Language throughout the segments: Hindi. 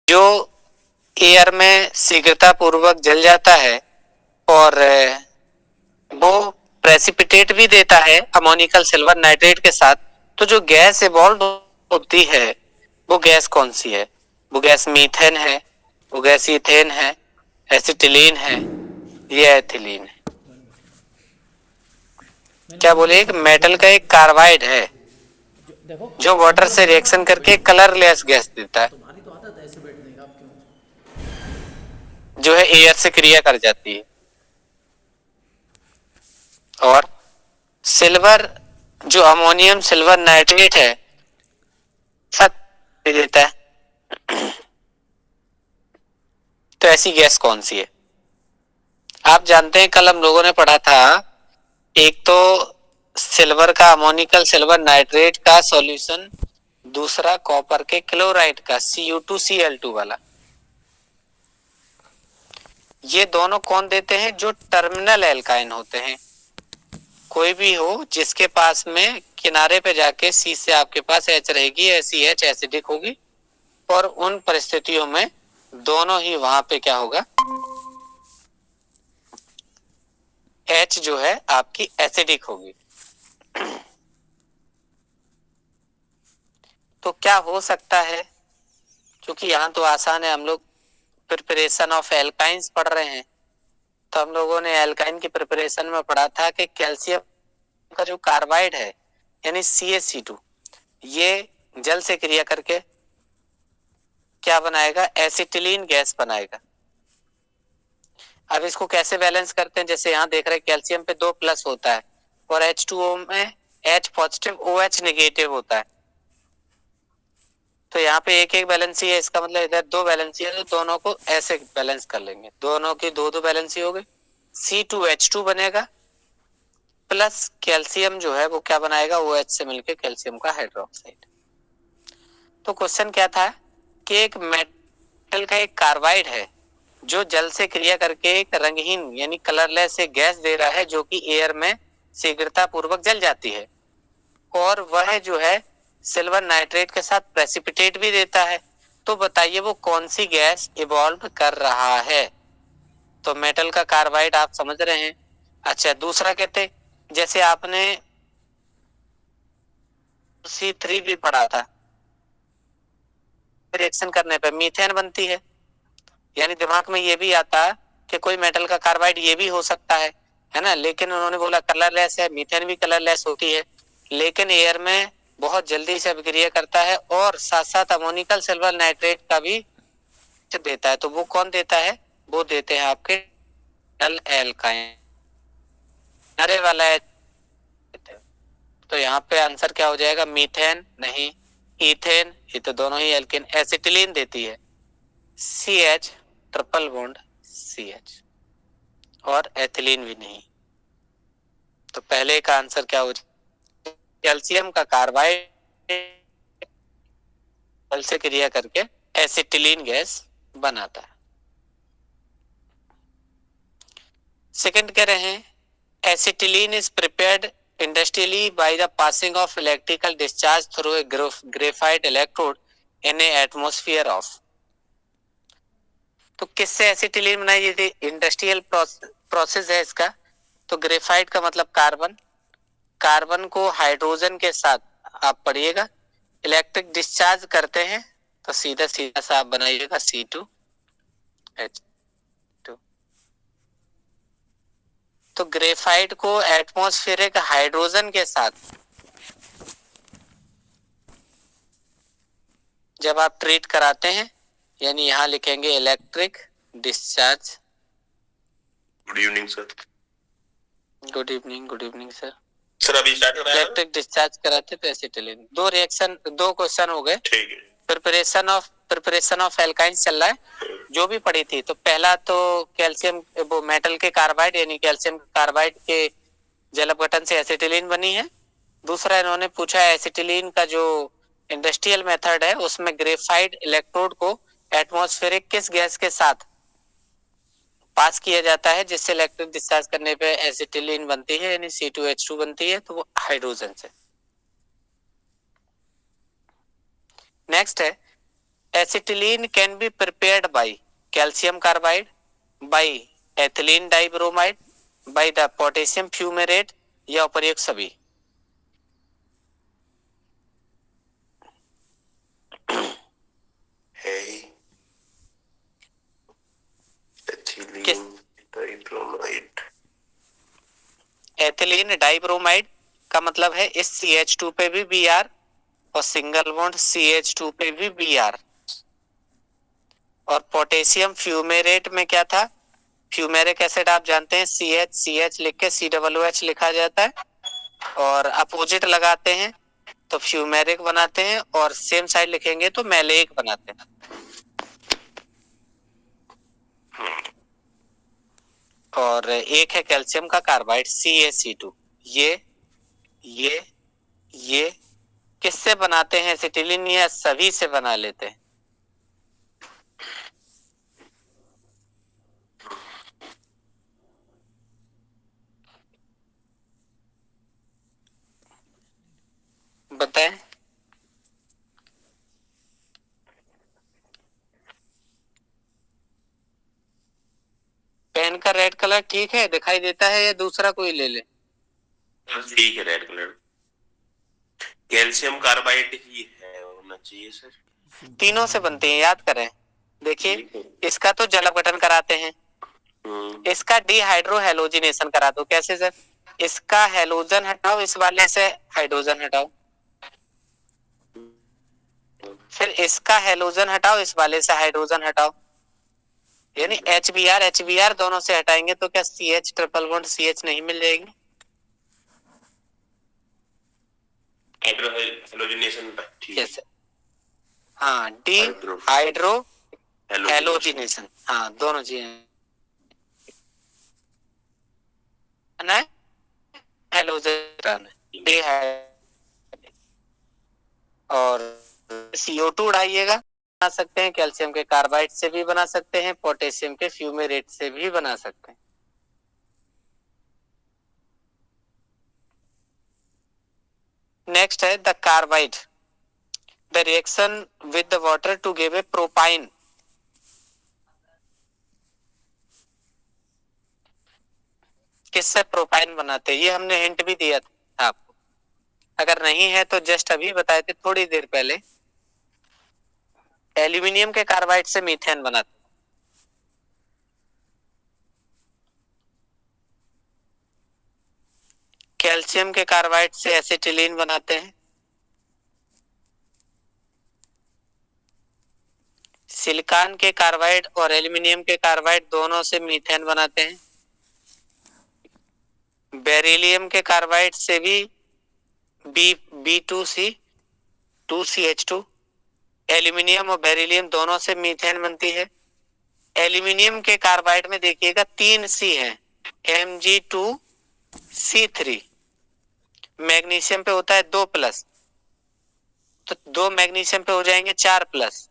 जो एयर में शीघ्रता पूर्वक जल जाता है और वो प्रेसिपिटेट भी देता है अमोनिकल सिल्वर नाइट्रेट के साथ। तो जो गैस इवॉल्व होती है वो गैस कौन सी है? वो गैस मीथेन है, वो गैस इथेन है, एसिटिलीन है, ये एथिलीन है। क्या बोले? एक मेटल का एक कार्बाइड है देखो जो सुन वाटर तो से लो यार, रिएक्शन आप करके बैठो। कलरलेस गैस देता है, तुम्हारी तो आदत है ऐसे बैठने का, आप क्यों? जो है एयर से क्रिया कर जाती है। और सिल्वर, जो अमोनियम सिल्वर नाइट्रेट है, साथ दे देता है। तो ऐसी गैस कौन सी है? आप जानते हैं कल हम लोगों ने पढ़ा था, एक तो सिल्वर का अमोनिकल सिल्वर नाइट्रेट का सॉल्यूशन, दूसरा कॉपर के क्लोराइड का Cu2Cl2 वाला। ये दोनों कौन देते हैं? जो टर्मिनल एल्काइन होते हैं। कोई भी हो जिसके पास में किनारे पे जाके सी से आपके पास H रहेगी, ऐसी H एसिडिक होगी, और उन परिस्थितियों में दोनों ही वहां पे क्या होगा? H जो है आपकी एसिडिक होगी। तो क्या हो सकता है? क्योंकि यहाँ तो आसान है, हम लोग प्रिपरेशन ऑफ एल्काइंस पढ़ रहे हैं। तो हम लोगों ने एल्काइन की प्रिपरेशन में पढ़ा था कि कैल्शियम का जो कार्बाइड है यानी CaC2, ये जल से क्रिया करके क्या बनाएगा? एसिटिलीन गैस बनाएगा। अब इसको कैसे बैलेंस करते हैं? जैसे यहाँ देख रहे हैं कैल्शियम पे 2 प्लस होता है और H2O में H पॉजिटिव OH नेगेटिव होता है। तो यहाँ पे एक एक बैलेंसी है, इसका मतलब इधर 2 बैलेंसी है, तो दोनों को ऐसे बैलेंस कर लेंगे। दोनों की 2 बैलेंसी हो गई, C2H2 बनेगा, प्लस कैल्शियम जो है वो क्या बनाएगा? OH से मिलकर कैल्शियम का हाइड्रोक्साइड। तो क्वेश्चन क्या था कि एक मेटल का एक कार्बाइड है जो जल से क्रिया करके एक रंगहीन यानी कलरलेस एक गैस दे रहा है, जो कि एयर में शीघ्रता पूर्वक जल जाती है, और वह जो है सिल्वर नाइट्रेट के साथ प्रेसिपिटेट भी देता है। तो बताइए वो कौन सी गैस इवॉल्व कर रहा है? तो मेटल का कार्बाइड आप समझ रहे हैं। अच्छा, दूसरा कहते, जैसे आपने C3 भी पढ़ा था, रिएक्शन करने पे मीथेन बनती है। यानी दिमाग में ये भी आता कि कोई मेटल का कार्बाइड ये भी हो सकता है ना। लेकिन उन्होंने बोला कलरलेस है, मीथेन भी कलरलेस होती है, लेकिन एयर में बहुत जल्दी से अभिक्रिया करता है, और साथ साथ अमोनिकल सिल्वर नाइट्रेट का भी देता है। तो वो कौन देता है? वो देते हैं आपके एल्काइन, अरे वाला है। तो यहाँ पे आंसर क्या हो जाएगा? मीथेन नहीं, इथेन, ये तो दोनों ही एल्केन। एसिटिलीन देती है CH ट्रिपल बॉन्ड CH, और एथिलीन भी नहीं। तो पहले का आंसर क्या हो जाएगा? कैल्शियम का कार्बाइड जल से क्रिया करके एसिटिलीन गैस बनाता है। सेकंड कह रहे हैं acetylene is prepared industrially by the passing of electrical discharge through a graphite electrode in A atmosphere of. तो किससे एसिटिलीन बनाई जाती है? इंडस्ट्रियल प्रोसेस है इसका। तो ग्रेफाइट का मतलब कार्बन, कार्बन को हाइड्रोजन के साथ आप पढ़िएगा इलेक्ट्रिक डिस्चार्ज करते हैं, तो सीधा सीधा सा आप बनाइएगा C2H2। तो ग्रेफाइट को एटमॉस्फेरिक हाइड्रोजन के साथ जब आप ट्रीट कराते हैं, यानी यहां लिखेंगे electric discharge. Good evening sir. Good evening, good evening sir. Sir अभी स्टार्ट कराया ना? इलेक्ट्रिक डिस्चार्ज कराते तो एसिटिलीन। 2 रिएक्शन, 2 क्वेश्चन हो गए। ठीक है। प्रिपरेशन ऑफ एल्काइंस चल रहा है, जो भी पढ़ी थी। तो पहला तो कैल्शियम, वो मेटल के कार्बाइड यानी कैल्शियम कार्बाइड के जल अपघटन से एसिटिलीन बनी है। दूसरा इन्होंने पूछा एसिटिलीन का जो इंडस्ट्रियल मेथड है उसमें ग्रेफाइट इलेक्ट्रोड को एटमॉस्फेरिक किस गैस के साथ पास किया जाता है जिससे इलेक्ट्रिक डिस्चार्ज करने पे एसिटिलीन बनती है यानी C2H2 बनती है, तो वो हाइड्रोजन से। नेक्स्ट है acetylene can be prepared by calcium carbide, by ethylene dibromide, by the potassium fumarate, या उपर्युक्त सभी। Ethylene dibromide. एथिलीन डाइब्रोमाइड का मतलब है इस CH2 पे भी Br और सिंगल बॉन्ड CH2 पे भी Br। और पोटेशियम फ्यूमेरेट में क्या था, फ्यूमेरिक एसिड आप जानते हैं CH लिख के COOH लिखा जाता है, और अपोजिट लगाते हैं तो फ्यूमेरिक बनाते हैं, और सेम साइड लिखेंगे तो मैलेइक बनाते हैं। और एक है कैल्शियम का कार्बाइड CaC2। ये किससे बनाते हैं एसिटिलीन, या सभी से बना लेते हैं? बताएं। पेन का रेड कलर ठीक है, दिखाई देता है, या दूसरा कोई ले ले? ठीक है, रेड कलर कैल्शियम कार्बाइड ही है, होना चाहिए सर। तीनों से बनते हैं, याद करें। देखिए इसका तो जल अपघटन कराते हैं, इसका डिहाइड्रो हेलोजिनेशन करा दो। कैसे सर? इसका हेलोजन हटाओ, इस वाले से हाइड्रोजन हटाओ, फिर इसका हेलोजन हटाओ, इस वाले से हाइड्रोजन हटाओ, यानी HBr दोनों से हटाएंगे तो क्या CH ट्रिपल बॉन्ड CH नहीं मिल जाएगी? हाइड्रोजनेशन ठीक है। हाँ, डी हाइड्रो हेलोजिनेशन, हाँ दोनों चीजें हेलोजन और CO2 उड़ाइएगा, बना सकते हैं कैल्शियम के कार्बाइड से भी बना सकते हैं, पोटेशियम के फ्यूमेरेट से भी बना सकते हैं। नेक्स्ट है the carbide, the reaction with the water to give a propyne. किससे प्रोपाइन बनाते हैं? ये हमने हिंट भी दिया था आपको, अगर नहीं है तो जस्ट अभी बताए थे थोड़ी देर पहले। एल्यूमिनियम के कार्बाइड से मीथेन बनाते हैं, कैल्शियम के कार्बाइड से एसिटिलीन बनाते हैं, सिलिकॉन के कार्बाइड और एल्यूमिनियम के कार्बाइड दोनों से मीथेन बनाते हैं, बेरिलियम के कार्बाइड से भी B2C 2CH2, एल्यूमिनियम और बेरिलियम दोनों से मीथेन बनती है। एल्यूमिनियम के कार्बाइड में देखिएगा 3 C है, Mg2C3, मैग्नीशियम पे होता है 2+, तो 2 मैग्नीशियम पे हो जाएंगे 4+,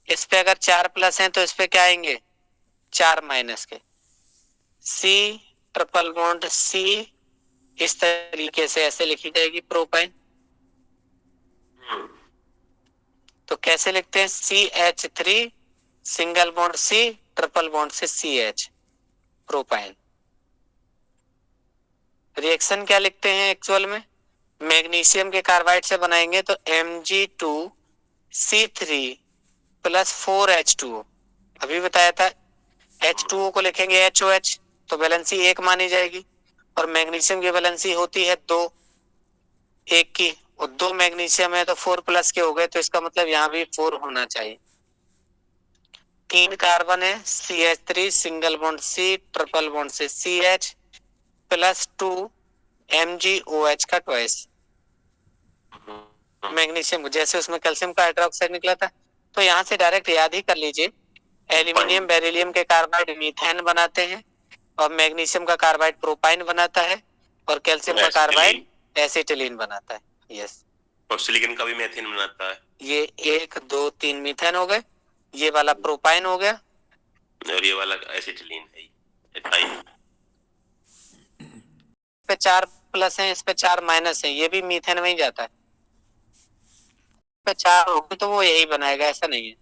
इस पे अगर 4+ हैं तो इस पे क्या आएंगे 4- के, C ट्रिपल बॉन्ड C इस तरीके से ऐसे लिखी जाएगी प्रोपाइन। तो कैसे लिखते हैं? CH3 single bond C triple bond से CH, प्रोपाइन। रिएक्शन क्या लिखते हैं एक्चुअल में? मैग्नीशियम के कार्बाइड से बनाएंगे तो Mg2C3 + 4H2O, अभी बताया था। H2O को लिखेंगे HOH तो वैलेंसी 1 मानी जाएगी, और मैग्नीशियम की वैलेंसी होती है 2 1 की, और 2 मैग्नीशियम है तो 4+ के हो गए, तो इसका मतलब यहाँ भी 4 होना चाहिए। 3 कार्बन है, CH3 single bond C triple bond से CH + 2 MgOH का ट्वाइस। मैग्नीशियम को जैसे उसमें कैल्शियम का हाइड्रोक्साइड निकला था, तो यहाँ से डायरेक्ट याद ही कर लीजिए, एल्यूमिनियम बेरिलियम के कार्बाइड मीथेन बनाते हैं, और मैग्नीशियम का कार्बाइड प्रोपाइन बनाता है, और कैल्शियम का कार्बाइड एसिटिलीन बनाता है। यस, और सिलिकॉन का भी मीथेन बनाता है। ये 1 2 3 मीथेन हो गए, ये वाला प्रोपाइन हो गया, और ये वाला एसिटिलीन है, एथाइन। पे 4+ है, इस पे 4- है, ये भी मीथेन में ही जाता है। पे 4 होगी तो वो यही बनाएगा, ऐसा नहीं है।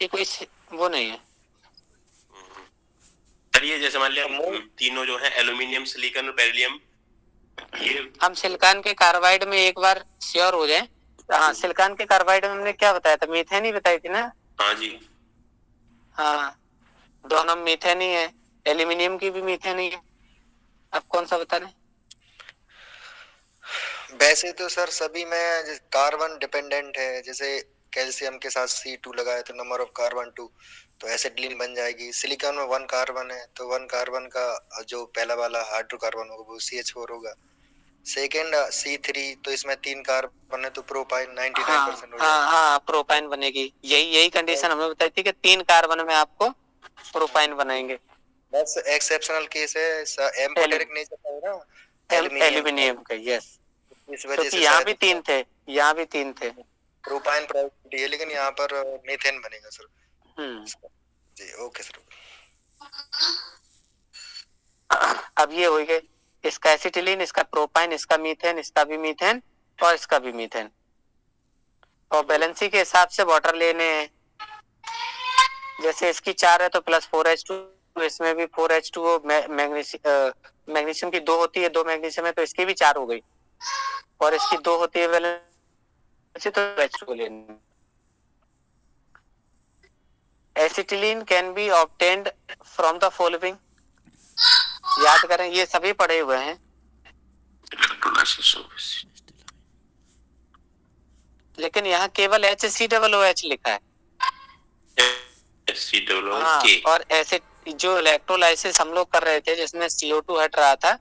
की कोई वो नहीं है। सर ये जैसे मान लिया तीनों जो है एल्यूमिनियम, सिलिकॉन और बेरिलियम, ये हम सिलिकॉन के कार्बाइड में एक बार श्योर हो जाए। हाँ, सिलिकॉन के कार्बाइड में हमने क्या बताया था, मीथेन ही बताई थी ना। हाँ जी। हाँ, दोनों मीथेन ही है, एल्यूमिनियम की भी मीथेन ही है। अब कौन सा बता रहे? वैसे तो सर सभी में कार्बन डिपेंडेंट है, जैसे कैल्शियम के साथ C2 लगाए तो नंबर ऑफ कार्बन 2, तो एसिटिलीन बन जाएगी। सिलिकॉन में 1 कार्बन है तो 1 कार्बन का जो पहला वाला हाइड्रोकार्बन होगा वो CH4 होगा। सेकेंड C3, तो इसमें 3 कार्बन है तो प्रोपाइन 99% हो जाएगा। हाँ, प्रोपाइन बनेगी। यही कंडीशन हमें बताई थी कि 3 कार्बन में आपको प्रोपाइन बनाएंगे। बस एक्सेप्शनल केस है एम्फोटेरिक नेचर का है ना एल्यूमिनियम का, यस। इस वजह क्योंकि से यहाँ शायद भी 3 थे, यहाँ भी 3 थे। प्रोपाइन प्रायोरिटी है, लेकिन यहाँ पर मीथेन बनेगा सर। जी ओके सर। अब ये हो गए, इसका एसिटिलीन, इसका प्रोपाइन, इसका मीथेन, इसका भी मीथेन और इसका भी मीथेन। और बैलेंसी के हिसाब से वाटर लेने हैं। जैसे इसकी 4 है तो +4H2, इसमें भी 4H2O। मैग्नीशियम की 2 होती है, 2 मैग्नीशियम है तो इसकी भी 4 हो गई। और इसकी 2 होती है बैलेंसी, तो H2O लेने। Acetylene can B obtained from the following. याद करें, ये सभी पढ़े हुए हैं, लेकिन यहाँ केवल HCOOH लिखा है। हाँ, और ऐसे जो इलेक्ट्रोलाइसिस हम लोग कर रहे थे जिसमें CO2 हट रहा था,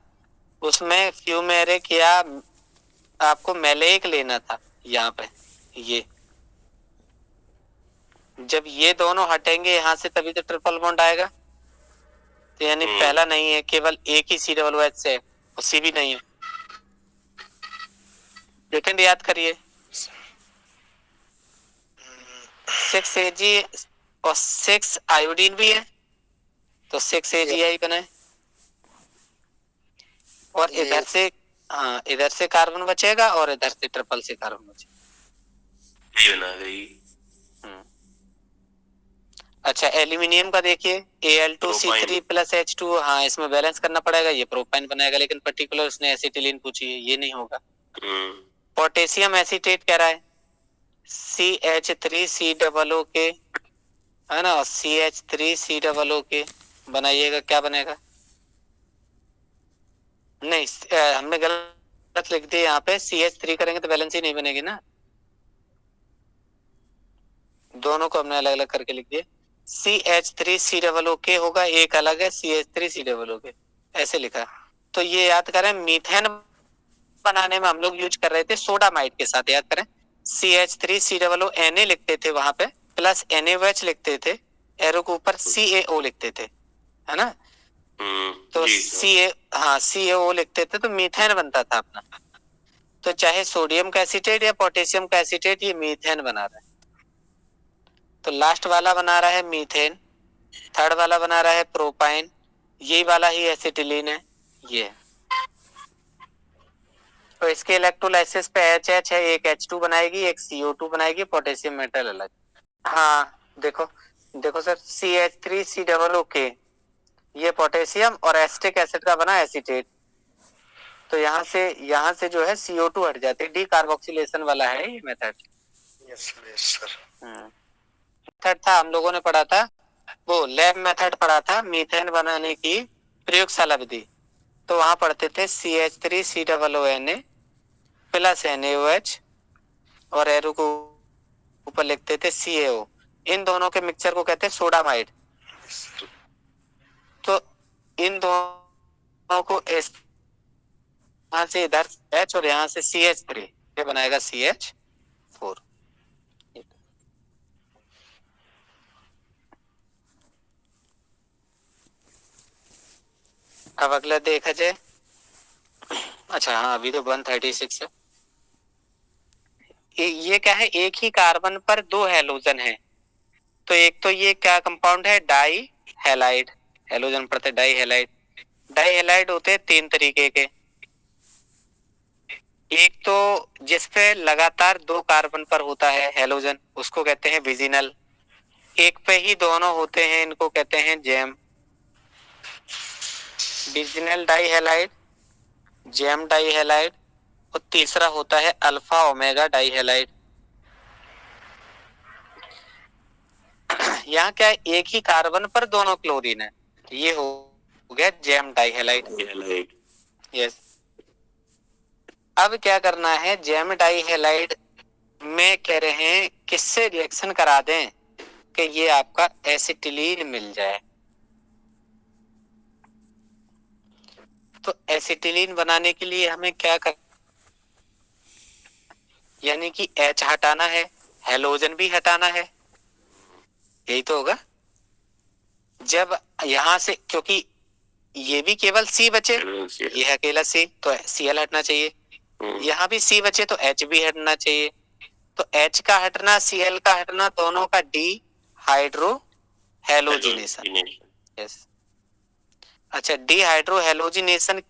उसमें फ्यूमेरिक या आपको मैलेइक लेना था। यहाँ पे ये जब ये दोनों हटेंगे यहाँ से तभी तो ट्रिपल बॉन्ड आएगा। तो यानी पहला नहीं है, केवल एक ही COOH से है, और C भी नहीं है। सेकंड याद करिए, 6 Ag और 6 आयोडीन भी है, तो 6 AgI बना है। और इधर से, हाँ, इधर से कार्बन बचेगा और इधर से ट्रिपल से कार्बन बचेगा। ये बना गई। अच्छा, एल्यूमिनियम का देखिए, Al2C3 + H2O। हाँ, इसमें बैलेंस करना पड़ेगा, ये प्रोपाइन बनाएगा, लेकिन पर्टिकुलर उसने एसिटिलीन पूछी है, ये नहीं होगा। पोटेशियम एसीटेट कह रहा है, CH3COO है ना, CH3COO बनाइएगा, क्या बनेगा? नहीं, हमने गलत लिख दिया यहाँ पे। CH3 करेंगे तो बैलेंस ही नहीं बनेगी ना, दोनों को हमने अलग अलग करके लिख दिया। CH3COO होगा, एक अलग है CH3COO, ऐसे लिखा। तो ये याद करें, मीथेन बनाने में हम लोग यूज कर रहे थे सोडामाइड के साथ। याद करें, CH3COO Na लिखते थे वहां पे, प्लस NaOH लिखते थे, एरो के ऊपर CaO लिखते थे, है ना। तो CaO लिखते थे तो मीथेन बनता था अपना। तो चाहे सोडियम का एसीटेट या पोटेशियम का एसीटेट, ये मीथेन बना रहा है। तो लास्ट वाला बना रहा है मीथेन, थर्ड वाला बना रहा है प्रोपाइन, यही वाला ही एसिटिलीन है ये। तो इसके इलेक्ट्रोलाइसिस पे HH है, एक H2 बनाएगी, एक CO2 बनाएगी, पोटेशियम मेटल अलग। हाँ, देखो सर, CH3COO, ये पोटेशियम और एसिटिक एसिड का बना एसीटेट। तो यहाँ से जो है CO2 हट जाती है, डीकार्बोक्सिलेशन वाला है ये मेथड। Yes sir. मेथड था, हम लोगों ने पढ़ा था, वो लैब मेथड पढ़ा था मीथेन बनाने की प्रयोगशाला विधि। तो वहां पढ़ते थे CH3COONA + NaOH और एरो को ऊपर लिखते थे CaO। इन दोनों के मिक्सचर को कहते हैं सोडामाइड। तो इन दोनों को यहाँ से इधर H और यहाँ से CH3, ये बनाएगा CH4। अब अगला देखा जाए। अच्छा हाँ, अभी तो 136 है। ये क्या है, एक ही कार्बन पर 2 हैलोजन है। तो एक तो ये क्या कंपाउंड है, डाई हैलाइड, हैलोजन पड़ते डाई हैलाइड। डाई हैलाइड होते हैं 3 तरीके के। एक तो जिसपे लगातार 2 कार्बन पर होता है हैलोजन, उसको कहते हैं विजिनल। एक पे ही दोनों होते हैं, इनको कहते हैं जैम। बिजनल डाइहैलाइड, जैम डाइहैलाइड। और तीसरा होता है अल्फा ओमेगा डाइहैलाइड। यहाँ क्या है, एक ही कार्बन पर दोनों क्लोरीन है, ये हो गया जैम डाइहैलाइड। यस। अब क्या करना है, जैम डाइहैलाइड में कह रहे हैं किससे रिएक्शन करा दें कि ये आपका एसिटिलीन मिल जाए। तो एसिटिलीन बनाने के लिए हमें क्या कर, यानी कि H हटाना है, हेलोजन भी हटाना है, यही तो होगा। जब यहां से, क्योंकि ये भी केवल C बचे, ये है अकेला C, तो Cl हटना चाहिए। यहाँ भी C बचे तो H भी हटना चाहिए। तो H का हटना, Cl का हटना, दोनों का डी हाइड्रो हेलोजिनेशन। यस। अच्छा, डी हाइड्रो हेलोजिनेशन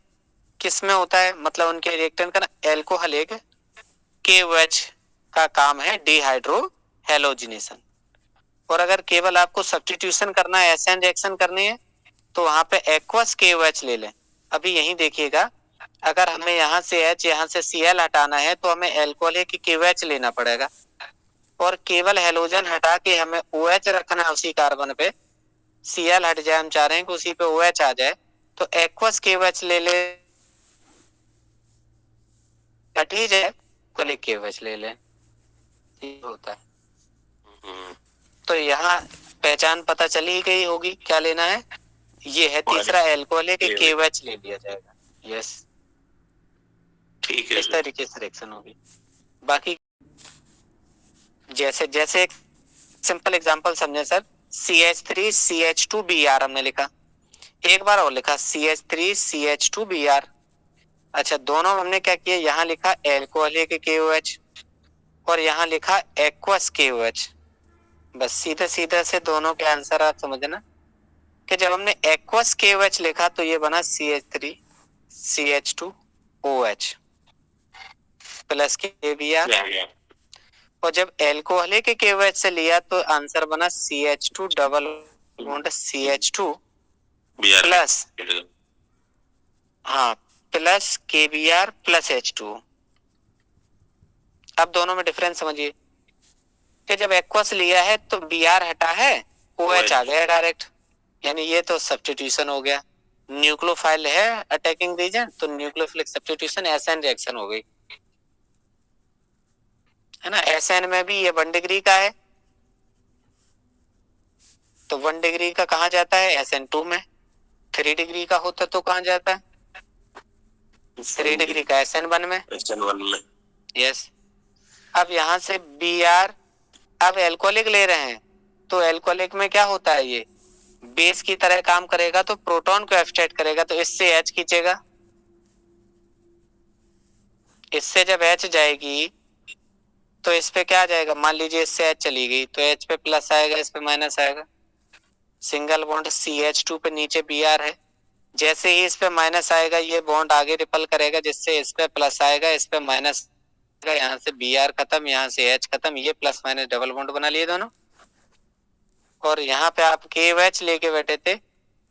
किस में होता है, मतलब उनके रिएक्टेंट का ना एल्कोहल एक KOH का काम है डी हाइड्रो हेलोजिनेशन। और अगर केवल आपको सब्स्टिट्यूशन करना है, एसएन रिएक्शन करनी है, तो वहां पे एक्वस KOH ले लें। अभी यही देखिएगा, अगर हमें यहाँ से H, यहाँ से Cl हटाना है तो हमें एल्कोहल की KOH लेना पड़ेगा, और केवल हेलोजन हटा के हमें OH रखना है उसी कार्बन पे। Cl हट जाए, हम चाह रहे हैं कि उसी पे OH आ जाए, तो एक्वस KOH ले ले, हट ही जाए तो KOH ले लें, ये होता है। तो यहाँ पहचान पता चली गई होगी क्या लेना है, ये है तीसरा एल्कोहल है कि KOH ले लिया जाएगा। यस, ठीक है। इस तरीके से रिएक्शन होगी। बाकी जैसे जैसे एक सिंपल एग्जांपल समझे सर, CH3CH2Br हमने लिखा, एक बार और लिखा CH3CH2Br। अच्छा, दोनों हमने क्या किया, यहाँ लिखा एल्कोहल के KOH और यहाँ लिखा एक्वस KOH। बस सीधे सीधे से दोनों के आंसर आप समझना कि जब हमने एक्वस KOH लिखा तो ये बना CH3CH2OH प्लस KBr, और जब एल्कोहल के KOH से लिया तो आंसर बना CH2 double bond CH2 plus, हाँ, प्लस KBr प्लस H2। अब दोनों में डिफरेंस समझिए कि जब एक्वस लिया है तो Br हटा है, OH आ गया डायरेक्ट, यानी ये तो सब्स्टिट्यूशन हो गया। न्यूक्लियोफाइल है अटैकिंग रीजन, तो न्यूक्लियोफिलिक सब्स्टिट्यूशन एसएन रिएक्शन हो गई, है ना। एसएन में भी ये 1 डिग्री का है, तो 1 डिग्री का कहाँ जाता है, SN2 में। 3 डिग्री का होता तो कहाँ जाता है, 3 डिग्री का SN1 में। यस। अब यहाँ से Br, अब एल्कोहलिक ले रहे हैं तो एल्कोहलिक में क्या होता है, ये बेस की तरह काम करेगा, तो प्रोटॉन को एक्सट्रैक्ट करेगा, तो इससे H खींचेगा, इससे जब H जाएगी तो इस पे क्या आ जाएगा, मान लीजिए इससे H चली गई तो H पे प्लस आएगा, इस पे माइनस आएगा। सिंगल बॉन्ड CH2 पे नीचे Br है, जैसे ही इस पे माइनस आएगा ये बॉन्ड आगे रिपल करेगा, जिससे इस पे प्लस आएगा, इस पे माइनस, यहाँ से Br खत्म, यहाँ से H खत्म, ये प्लस माइनस डबल बॉन्ड बना लिए दोनों। और यहाँ पे आप KOH लेके बैठे थे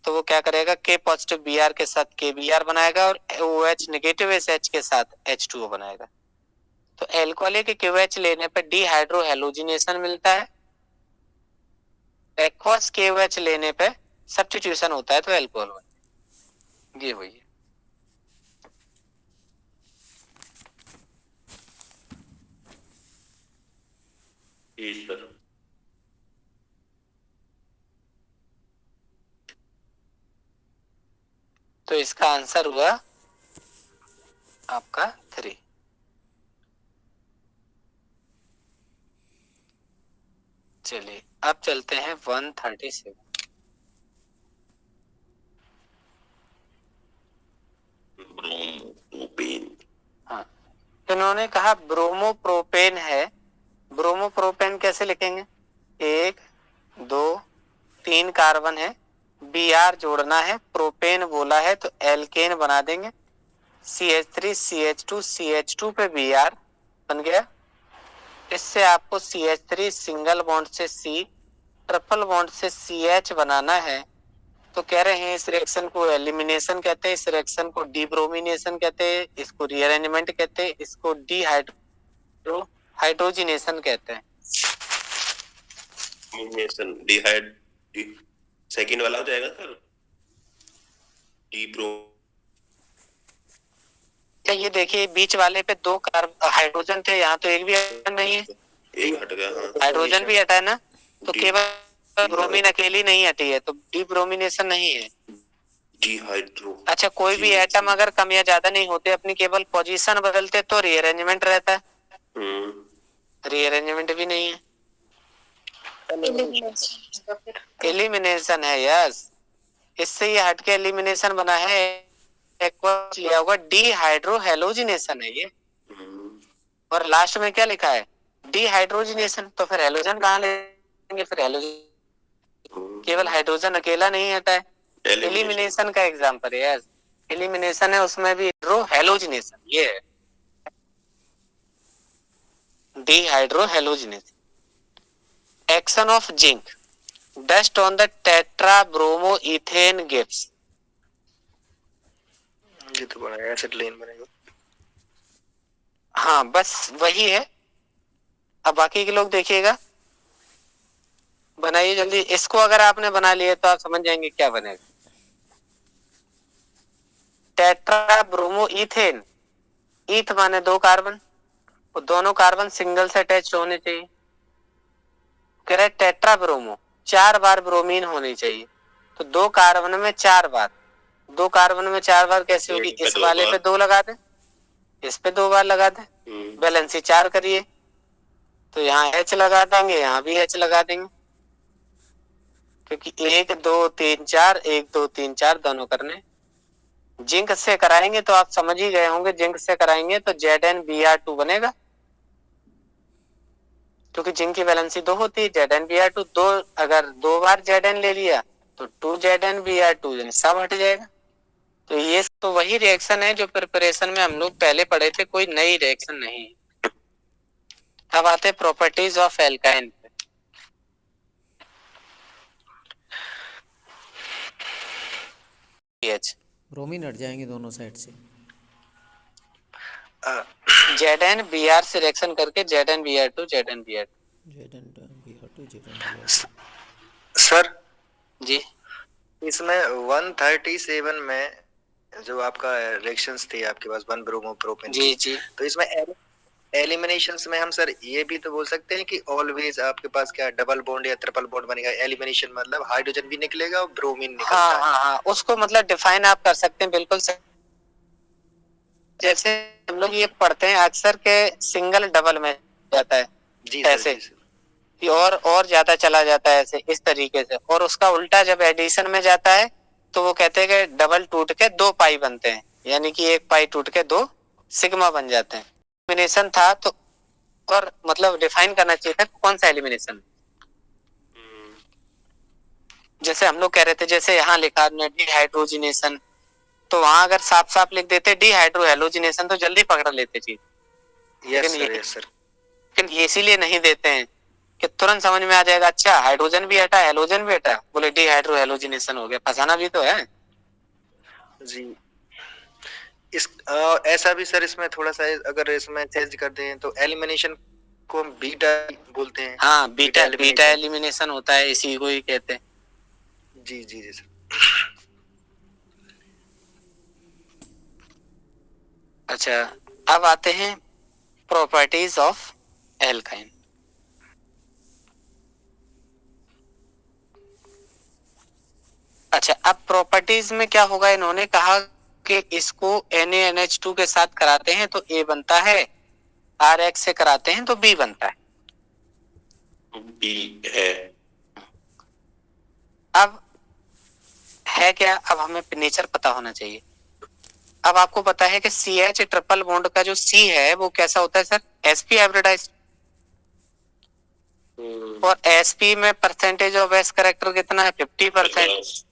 तो वो क्या करेगा, K पॉजिटिव Br के साथ KBr बनाएगा और OH नेगेटिव इस H के साथ H2O बनाएगा। तो एल्कोहल के KOH लेने पे डी हाइड्रो हेलोजिनेशन मिलता है, एक्वस KOH लेने पे सब्स्टिट्यूशन होता है तो एल्कोहल बनता है। ये वही है। तो इसका आंसर हुआ आपका 3। चलिए अब चलते हैं 137। हाँ, तो इन्होंने कहा ब्रोमोप्रोपेन है। ब्रोमोप्रोपेन कैसे लिखेंगे, 1 2 3 कार्बन है, Br जोड़ना है, प्रोपेन बोला है तो एल्केन बना देंगे, CH3CH2 पे Br बन गया। इससे आपको CH3 सिंगल बॉन्ड से C ट्रिपल बॉन्ड से CH बनाना है तो कह रहे हैं इस रिएक्शन को एलिमिनेशन कहते हैं, इस रिएक्शन को डीब्रोमिनेशन कहते हैं, इसको रीअरेंजमेंट कहते हैं, इसको हाइड्रोजिनेशन कहते हैं। सेकंड वाला हो जाएगा सर, डीब्रो। ये देखिए बीच वाले पे 2 हाइड्रोजन थे, यहाँ तो एक भी नहीं है, एक हट गया। हाँ, हाइड्रोजन भी हटा है ना, तो केवल ब्रोमीन अकेली नहीं हटी है, तो डीब्रोमिनेशन नहीं है। डीहाइड्रो। अच्छा, कोई भी एटम अगर कम या ज्यादा नहीं होते, अपनी केवल पोजीशन बदलते तो रीअरेंजमेंट रहता है, रीअरेंजमेंट भी नहीं है, एलिमिनेशन है। यस, इससे ये हटके एलिमिनेशन बना है, लिया होगा डीहाइड्रो हेलोजिनेशन है ये। और लास्ट में क्या लिखा है, डीहाइड्रोजिनेशन, तो फिर हेलोजन कहाँ लेंगे, फिर हेलोजन केवल हाइड्रोजन अकेला नहीं हटा है, एलिमिनेशन का एग्जांपल है। यस, एलिमिनेशन है, उसमें भी हेलोजिनेशन ये है, dehydrohalogenation. Action of zinc dust on the tetra bromo ethane gives. ये तो बड़ा एसिटिलीन बनेगा। हाँ, बस वही है। अब बाकी के लोग देखिएगा, बनाइए जल्दी। इसको अगर आपने बना लिया तो आप समझ जाएंगे क्या बनेगा। टेट्रा ब्रोमो इथेन, ईथ माने 2 कार्बन, वो दोनों कार्बन सिंगल से अटैच होने चाहिए। कह रहे टेट्रा ब्रोमो, 4 बार ब्रोमीन होनी चाहिए, तो 2 कार्बन में 4 बार, 2 कार्बन में 4 बार कैसे होगी, इस वाले पे 2 लगा दे, इस पे 2 बार लगा दे, बैलेंसी 4 करिए, तो यहाँ H लगा देंगे, यहाँ भी H लगा देंगे, क्योंकि 1 2 3 4, 1 2 3 4 दोनों करने। जिंक से कराएंगे तो आप समझ ही गए होंगे, जिंक से कराएंगे तो ZnBr2 बनेगा, क्योंकि जिंक की वैलेंसी 2 होती है, ZnBr2 2, अगर 2 बार Zn ले लिया तो 2ZnBr2 सब हट जाएगा। तो ये तो वही रिएक्शन है जो प्रिपरेशन में हम लोग पहले पढ़े थे, कोई नई रिएक्शन नहीं। अब आते हैं प्रॉपर्टीज ऑफ एल्काइन पे। ब्रोमीन हट जाएंगे दोनों साइड से। ZnBr से रिएक्शन करके ZnBr2 ZnBr2। सर जी, इसमें 137 में जो आपका रिएक्शंस थी आपके पास 1 ब्रोमो प्रोपेन जी जी, तो इसमें एलिमिनेशंस में हम सर ये भी तो बोल सकते हैं कि ऑलवेज आपके पास क्या डबल बॉन्ड या ट्रिपल बॉन्ड बनेगा। एलिमिनेशन मतलब हाइड्रोजन भी निकलेगा और ब्रोमीन निकलता हाँ है। हाँ हाँ, उसको मतलब डिफाइन आप कर सकते हैं, बिल्कुल जैसे हम लोग ये पढ़ते हैं अक्सर के सिंगल डबल में जाता है, जी ऐसे सर, जी सर। कि और ज्यादा चला जाता है ऐसे, इस तरीके से। और उसका उल्टा जब एडिशन में जाता है तो वो कहते हैं कि डबल टूट के 2 पाई बनते हैं, यानी कि 1 पाई टूट के 2 सिग्मा बन जाते हैं। एलिमिनेशन था तो, और मतलब डिफाइन करना चाहिए था कौन सा एलिमिनेशन। जैसे हम लोग कह रहे थे, जैसे यहाँ लिखा डीहाइड्रोजिनेशन, तो वहां अगर साफ साफ लिख देते डीहाइड्रोहेलोजिनेशन तो जल्दी पकड़ लेते चीज। Yes sir. लेकिन ये इसीलिए नहीं देते हैं कि तुरंत समझ में आ जाएगा, अच्छा हाइड्रोजन भी हटा हेलोजन भी हटा, बोले डीहाइड्रोहेलोजिनेशन हो गया, फंसाना भी तो है जी। इस ऐसा भी सर इसमें थोड़ा सा अगर इसमें चेंज कर दें तो एलिमिनेशन को हम बीटा बोलते हैं। हाँ, बीटा एलिमिनेशन होता है, इसी को ही कहते हैं। जी जी जी सर। अच्छा, अब आते हैं प्रॉपर्टीज ऑफ एल्काइन। अच्छा, अब प्रॉपर्टीज में क्या होगा, इन्होंने कहा कि इसको NaNH2 के साथ कराते हैं तो A बनता है, RX से कराते हैं तो B बनता है, B है। अब है क्या, अब हमें नेचर पता होना चाहिए। अब आपको पता है कि CH ट्रिपल बॉन्ड का जो C है वो कैसा होता है सर, sp हाइब्रिडाइज्ड, और sp में परसेंटेज ऑफ s करेक्टर कितना है, 50%।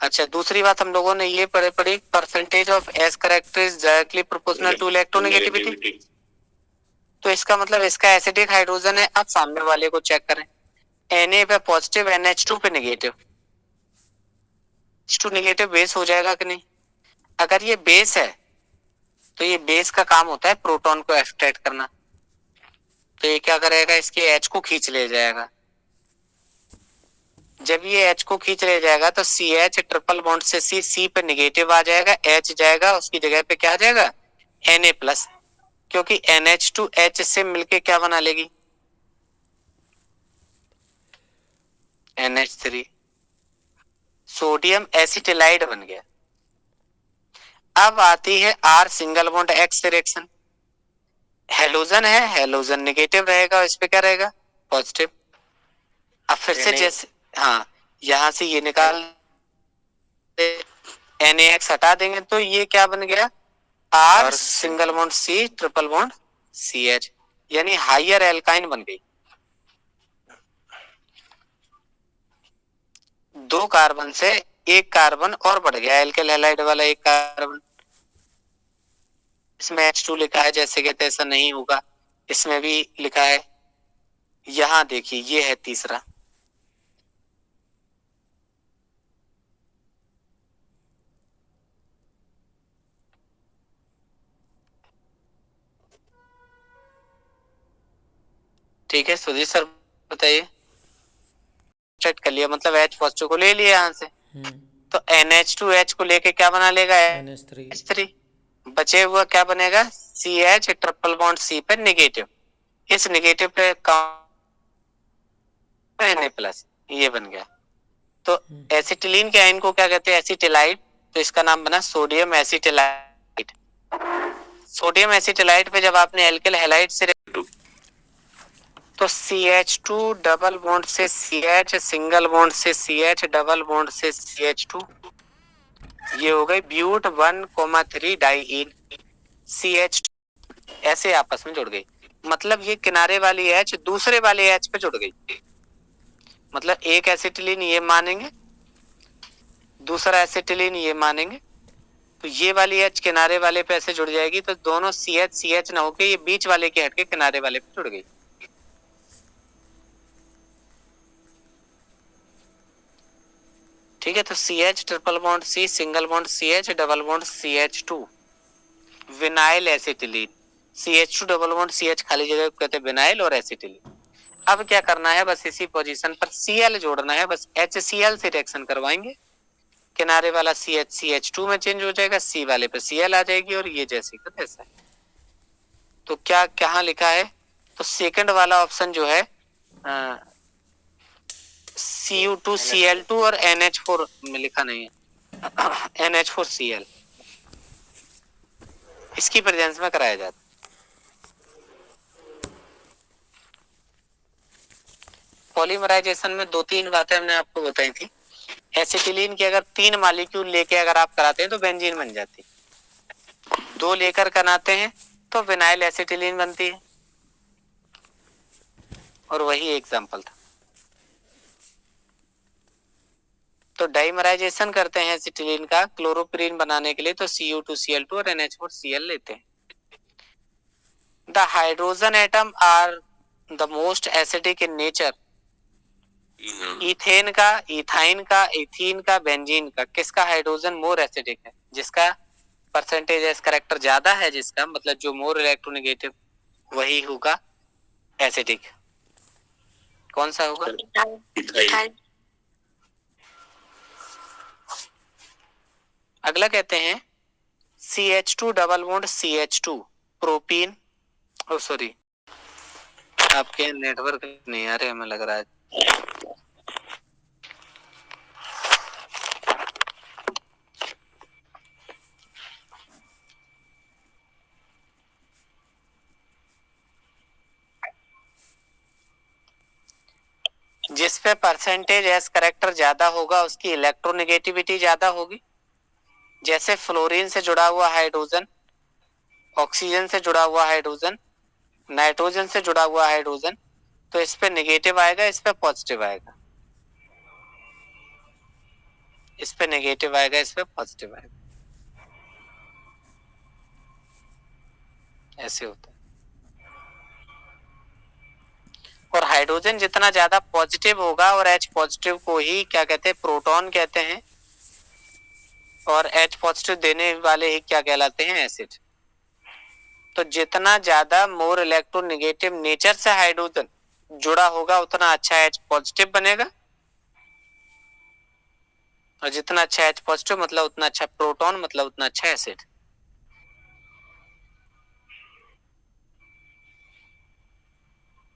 अच्छा, दूसरी बात हम लोगों ने ये पढ़ी, percentage of s character is directly proportional to electronegativity. तो इसका मतलब इसका एसिडिक हाइड्रोजन है। अब सामने वाले को चेक करें, Na पे पॉजिटिव, NH2 पे नेगेटिव, H2 नेगेटिव बेस हो जाएगा कि नहीं? अगर ये बेस है तो ये बेस का काम होता है प्रोटॉन को एक्सट्रैक्ट करना, तो ये क्या करेगा, इसके H को खींच ले जाएगा। जब ये H को खींच ले जाएगा तो CH ट्रिपल बॉन्ड से C पे नेगेटिव आ जाएगा, H जाएगा, उसकी जगह पे क्या आ जाएगा, Na प्लस, क्योंकि NH2 H से मिलके क्या बना लेगी, NH3, सोडियम एसिटिलाइड बन गया। अब आती है R single bond X reaction, halogen है, हेलोजन नेगेटिव रहेगा, इस पे क्या रहेगा, पॉजिटिव। अब फिर से जैसे, हाँ, यहां से ये निकाल NaX हटा देंगे तो ये क्या बन गया, R single bond C triple bond CH, यानी हाइयर एल्काइन बन गई। 2 कार्बन से 1 कार्बन और बढ़ गया, एल्केल हैलाइड वाला 1 कार्बन। इसमें H2 लिखा है, जैसे कहते ऐसा नहीं होगा, इसमें भी लिखा है। यहां देखिए, ये है तीसरा, ठीक है। सुधीर सर बताइए, चेक कर लिया, मतलब H पॉजिटिव को ले लिया यहाँ से, तो NH2H को लेके क्या बना लेगा, NH3, बचे हुआ क्या बनेगा, CH ट्रिपल बॉन्ड C पे नेगेटिव, इस नेगेटिव पे Na प्लस, ये बन गया। तो एसिटिलीन के आयन को क्या कहते हैं, एसिटिलाइड, तो इसका नाम बना सोडियम एसिटिलाइड। सोडियम एसिटिलाइड पे जब आपने एल्केल हैलाइड से तो CH2 डबल बॉन्ड से CH सिंगल बॉन्ड से CH डबल बॉन्ड से CH2, ये हो गई ब्यूट 1,3 डाइईन CH, ऐसे आपस में जुड़ गई। मतलब ये किनारे वाली H दूसरे वाले H पे जुड़ गई, मतलब एक एसिटिलीन ये मानेंगे, दूसरा एसिटिलीन ये मानेंगे, तो ये वाली H किनारे वाले पे ऐसे जुड़ जाएगी, तो दोनों CH CH ना होके ये बीच वाले के हट के किनारे वाले पे जुड़ गई। ठीक है, तो CH triple bond C single bond CH double bond CH2, vinyl acetylene, CH2 double bond CH खाली जगह को कहते हैं विनाइल और एसिटिलीन। अब क्या करना है, बस इसी पोजीशन पर Cl जोड़ना है, बस HCl से रिएक्शन करवाएंगे, किनारे वाला CH CH2 में चेंज हो जाएगा, C वाले पे Cl आ जाएगी, और ये जैसे का तैसा है। तो क्या कहाँ लिखा है, तो सेकंड वाला ऑप्शन जो है Cu2Cl2 और NH4 में लिखा नहीं है, NH4Cl, इसकी प्रेजेंस में कराया जाता है। पॉलीमराइजेशन में 2-3 बातें हमने आपको बताई थी। एसिटिलीन के अगर 3 मॉलिक्यूल लेके अगर आप कराते हैं तो बेंजीन बन जाती है, 2 लेकर कराते हैं तो विनाइल एसिटिलीन बनती है, और वही एग्जांपल था। तो डाइमराइजेशन करते हैं एसिटिलीन का क्लोरोपिरीन बनाने के लिए, तो Cu2Cl2 और NH4Cl लेते हैं। The hydrogen atom are the most acidic in nature, ethane का, इथाइन का, इथीन का, बेंजीन का, किसका हाइड्रोजन मोर एसिडिक है, जिसका परसेंटेज एस करेक्टर ज्यादा है, जिसका मतलब जो मोर इलेक्ट्रोनेगेटिव, वही होगा एसिडिक। कौन सा होगा, अगला कहते हैं CH2 double bond CH2 propene, oh sorry आपके नेटवर्क नहीं आ रहे, हमें लग रहा है। जिस पे परसेंटेज एस करेक्टर ज्यादा होगा उसकी इलेक्ट्रोनेगेटिविटी ज्यादा होगी। जैसे फ्लोरीन से जुड़ा हुआ हाइड्रोजन, ऑक्सीजन से जुड़ा हुआ हाइड्रोजन, नाइट्रोजन से जुड़ा हुआ हाइड्रोजन, तो इस पे नेगेटिव आएगा, इस पे पॉजिटिव आएगा, इस पे नेगेटिव आएगा, इस पे पॉजिटिव आएगा, ऐसे होता है। और हाइड्रोजन जितना ज्यादा पॉजिटिव होगा, और H पॉजिटिव को ही क्या कहते हैं, प्रोटॉन कहते हैं, और H पॉजिटिव देने वाले ही क्या कहलाते हैं, एसिड। तो जितना ज्यादा मोर इलेक्ट्रोनेगेटिव नेचर से हाइड्रोजन जुड़ा होगा उतना अच्छा H पॉजिटिव बनेगा, और जितना अच्छा H पॉजिटिव मतलब उतना अच्छा प्रोटॉन, मतलब उतना अच्छा एसिड।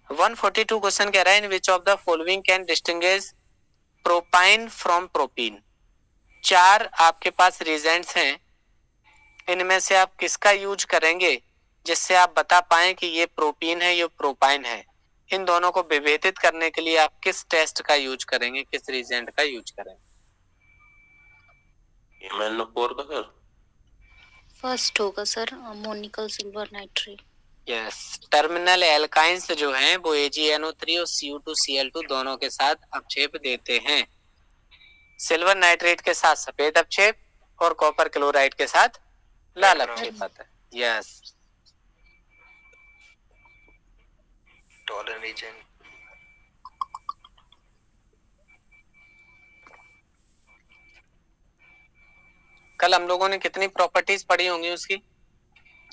वन 142 क्वेश्चन कह रहा है, in which of the following can distinguish propyne from propene. 4 आपके पास रीजेंट्स हैं, इनमें से आप किसका यूज करेंगे जिससे आप बता पाएं कि ये प्रोपीन है, ये प्रोपाइन है। इन दोनों को विभेदित करने के लिए आप किस टेस्ट का यूज करेंगे, किस रीजेंट का यूज करेंगे? MnO4 का सर फर्स्ट होगा sir, ammoniacal silver nitrate. Yes, terminal alkynes जो हैं वो AgNO3 और Cu2Cl2 दोनों के साथ अपक्षेप देते हैं। सिल्वर नाइट्रेट के साथ सफेद अपक्षेप, और कॉपर क्लोराइड के साथ लाल अपक्षेप आता है। Yes, Tollens reagent. कल हम लोगों ने कितनी प्रॉपर्टीज पढ़ी होंगी उसकी?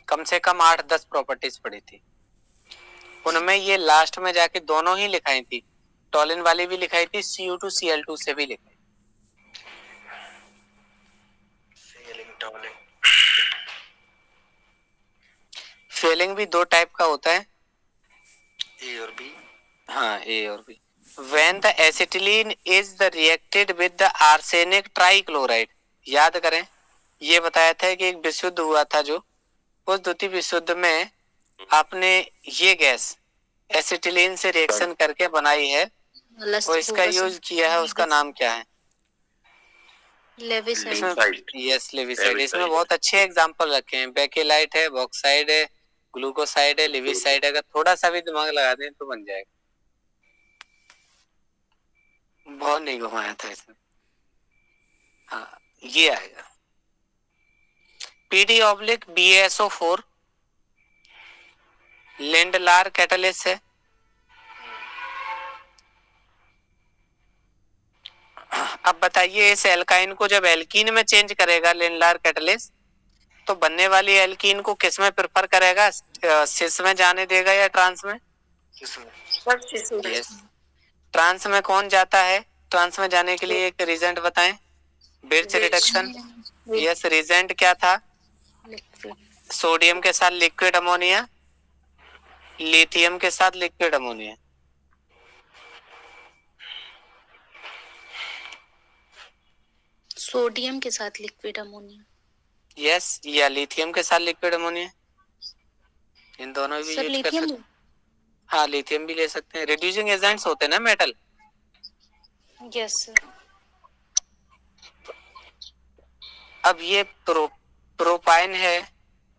कम से कम 8-10 प्रॉपर्टीज पढ़ी थी। उनमें ये लास्ट में जाके दोनों ही लिखाई थी, टॉलिन वाली भी लिखाई थी, Cu2Cl2 से भी लिखाई। फेलिंग भी 2 टाइप का होता है, ए और बी। हाँ, ए और B. When the acetylene is the reacted with the arsenic trichloride, याद करें, ये बताया था कि एक विशुद्ध हुआ था, जो उस द्वितीय विशुद्ध में आपने ये गैस एसिटिलीन से रिएक्शन करके बनाई है, और इसका यूज किया है, उसका नाम क्या है? लेविसाइड। यस, लेविसाइड। इसमें बहुत अच्छे एग्जांपल रखे हैं, बेकेलाइट है, बॉक्साइड है, ग्लूकोसाइड है, लेविसाइड है। अगर थोड़ा सा भी दिमाग लगा दें तो बन जाएगा। बहुत नहीं घुमाया था इसमें। हाँ, ये आएगा PD/BaSO4 लिंडलार कैटलिस्ट है। अब बताइए, इस एल्काइन को जब एल्कीन में चेंज करेगा लिंडलार कैटलिस्ट, तो बनने वाली एल्कीन को किस में प्रेफर करेगा? सिस में जाने देगा या ट्रांस में? यस, ट्रांस में कौन जाता है? ट्रांस में जाने के लिए एक रीजेंट बताएं। Birch reduction. यस, रीजेंट क्या था? सोडियम के साथ लिक्विड अमोनिया, लिथियम के साथ लिक्विड अमोनिया। सोडियम के साथ लिक्विड अमोनिया। यस, या लिथियम के साथ लिक्विड अमोनिया, इन दोनों भी यूज कर सकते हैं। हाँ, लिथियम भी ले सकते हैं, रिड्यूसिंग एजेंट्स होते हैं ना मेटल। Yes sir. अब ये प्रोपाइन है,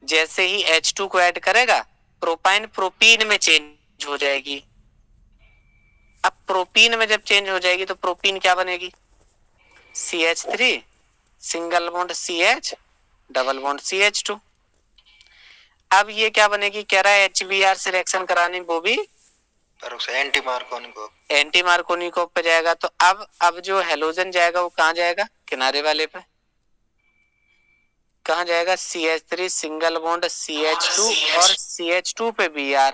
जैसे ही H2 को ऐड करेगा, प्रोपाइन प्रोपीन में चेंज हो जाएगी। अब प्रोपीन में जब चेंज हो जाएगी तो प्रोपीन क्या बनेगी? CH3 single bond CH double bond CH2। अब ये क्या बनेगी? कह रहा है HBr से रिएक्शन करानी, वो भी एंटी मार्कोनिको पे जाएगा। तो अब जो हेलोजन जाएगा वो कहाँ जाएगा? किनारे वाले पे। कहाँ जाएगा? CH3 सिंगल बॉन्ड CH2 और CH2 पे Br।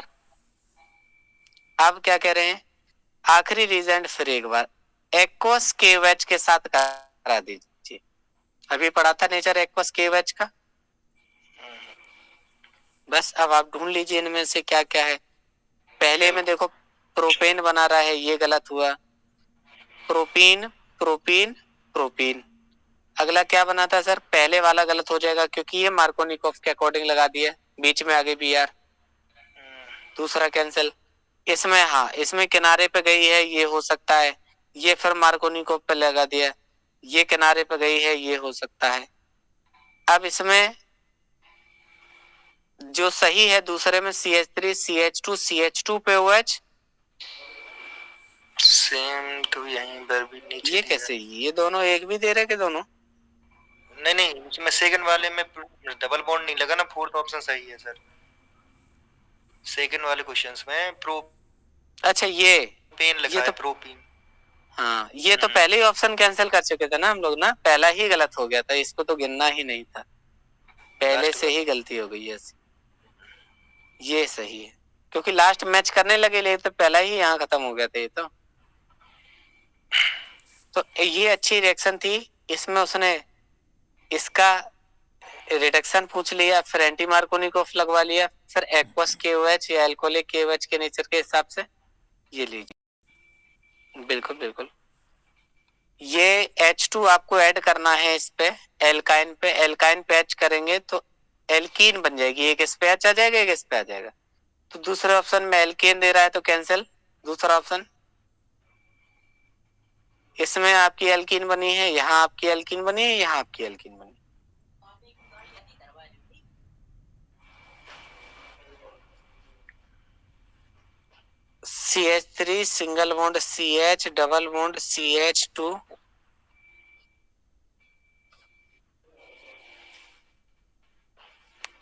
अब क्या कह रहे हैं? आखिरी रीजेंट फिर एक बार एक्वस KOH के साथ करा दीजिए। अभी पढ़ा था नेचर एक्वस KOH का। बस अब आप ढूंढ लीजिए इनमें से क्या क्या है। पहले में देखो प्रोपेन बना रहा है, ये गलत हुआ। Propene propene propene. अगला क्या बना था सर? पहले वाला गलत हो जाएगा क्योंकि ये मार्कोनिकोव के अकॉर्डिंग लगा दिया, बीच में आगे Br, दूसरा कैंसिल। इसमें हाँ, इसमें किनारे पे गई है, ये हो सकता है। ये फिर मार्कोनिकोव पे लगा दिया, ये किनारे पे गई है, ये हो सकता है। अब इसमें जो सही है दूसरे में CH3 CH2 CH2 पे OH सेम, तो यहीं पर भी नीचे ये कैसे? ये दोनों एक भी दे रहे कि दोनों? नहीं, उसमें सेकंड वाले में डबल बॉन्ड नहीं लगा ना, फोर्थ ऑप्शन सही है सर। सेकंड वाले क्वेश्चंस में अच्छा ये पेन लिखा है, प्रोपीन। हाँ, ये तो पहले ही ऑप्शन कैंसिल कर चुके थे ना हम लोग ना, पहला ही गलत हो गया था, इसको तो गिनना ही नहीं था, पहले से ही गलती हो गई है। ये सही है, क्योंकि लास्ट मैच करने लगे ले तो पहला ही यहाँ खत्म हो गया था ये तो ये अच्छी रिएक्शन थी। इसमें उसने इसका रिडक्शन पूछ लिया, फिर एंटी मार्कोनिकोव लगवा लिया, फिर एक्वस केओएच या अल्कोहलिक केओएच के नेचर के हिसाब से ये लीजिए। बिल्कुल बिल्कुल, ये H2 आपको ऐड करना है इस पे, एल्काइन पे H करेंगे तो एल्कीन बन जाएगी, एक इस पे H आ जाएगा, एक इस पे आ जाएगा। तो दूसरे ऑप्शन में एल्केन दे रहा है तो कैंसिल, दूसरा ऑप्शन। इसमें आपकी एल्कीन बनी है, यहाँ आपकी एल्कीन बनी है, यहाँ आपकी एल्कीन बनी। CH3 single bond CH double bond CH2,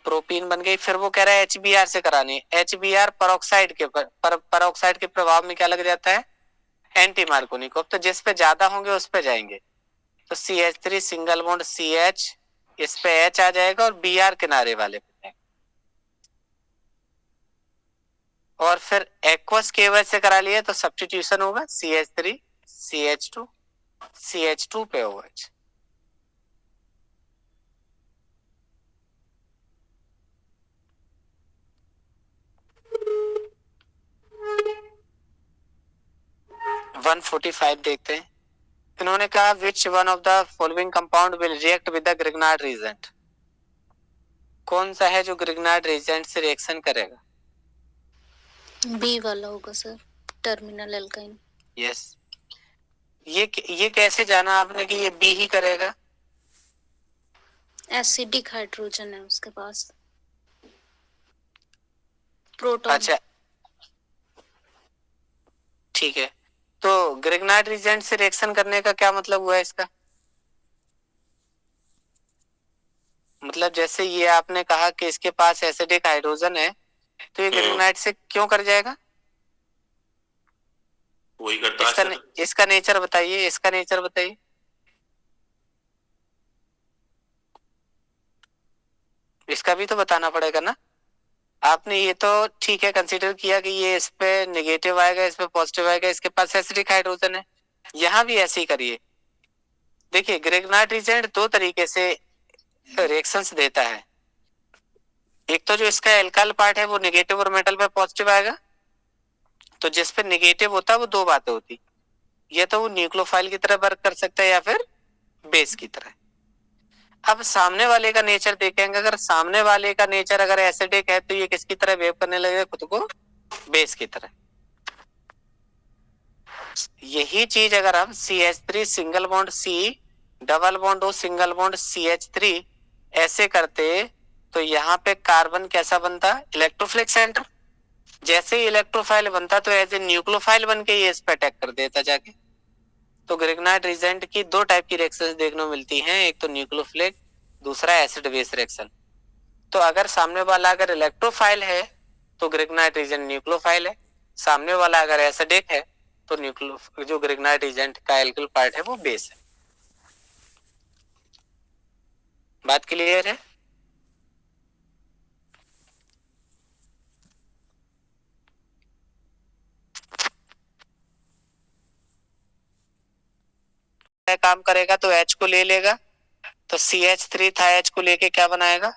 propene बन गई। फिर वो कह रहा है HBr से करानी है। HBr परऑक्साइड के परऑक्साइड के प्रभाव में क्या लग जाता है, एंटी मार्कोनिकोव, तो जिस पे ज्यादा होंगे उस पे जाएंगे। तो CH3 सिंगल बॉन्ड CH, इस पे H आ जाएगा और Br किनारे वाले पे जाएगा। और फिर एक्वस केओएच से करा लिया तो सब्स्टिट्यूशन होगा, CH3 CH2 CH2 पे OH। वन 45 देखते हैं। इन्होंने कहा which one of the following compound will react with the Grignard reagent, कौन सा है जो ग्रिग्नार्ड रीजेंट से रिएक्शन करेगा? बी वाला होगा सर, टर्मिनल एल्काइन। यस, ये कैसे जाना आपने कि ये बी ही करेगा? एसिडिक हाइड्रोजन है उसके पास, प्रोटॉन। अच्छा ठीक है, तो ग्रिग्नार्ड रीजेंट से रिएक्शन करने का क्या मतलब हुआ इसका? मतलब जैसे ये आपने कहा कि इसके पास एसिडिक हाइड्रोजन है, तो ये ग्रिग्नार्ड से क्यों कर जाएगा? वही करता है इसका नेचर बताइए, इसका नेचर बताइए। इसका भी तो बताना पड़ेगा ना। आपने ये तो ठीक है कंसीडर किया कि ये इस पे नेगेटिव आएगा, इस पे पॉजिटिव आएगा, इसके पास एसिडिक हाइड्रोजन है, यहाँ भी ऐसे ही करिए। देखिए ग्रिग्नार्ड रीजेंट दो तरीके से रिएक्शंस देता है, एक तो जो इसका एल्काइल पार्ट है वो नेगेटिव और मेटल पे पॉजिटिव आएगा, तो जिस पे नेगेटिव होता है वो दो बातें होती, ये तो वो न्यूक्लियोफाइल की तरह वर्क कर सकता है या फिर बेस की तरह। अब सामने वाले का नेचर देखेंगे, अगर सामने वाले का नेचर अगर एसिडिक है तो ये किसकी तरह वेव करने लगेगा, खुद को बेस की तरह। यही चीज अगर हम CH3 single bond C double bond O single bond CH3 ऐसे करते तो यहाँ पे कार्बन कैसा बनता, इलेक्ट्रोफिलिक सेंटर। जैसे ही इलेक्ट्रोफाइल बनता तो एज ए न्यूक्लियोफाइल बन के ये इस पे अटैक कर देता जाके। तो ग्रिग्नार्ड रीजेंट की दो टाइप की रिएक्शंस देखने को मिलती हैं, एक तो न्यूक्लियोफिलिक, दूसरा एसिड बेस रिएक्शन। तो अगर सामने वाला अगर इलेक्ट्रोफाइल है तो ग्रिग्नार्ड रीजेंट न्यूक्लियोफाइल है, सामने वाला अगर एसिडिक है तो न्यूक्लियो जो ग्रिग्नार्ड रीजेंट का एल्किल पार्ट है वो बेस है। बात क्लियर है? काम करेगा तो H को ले लेगा, तो CH3 था, H को लेके क्या बनाएगा,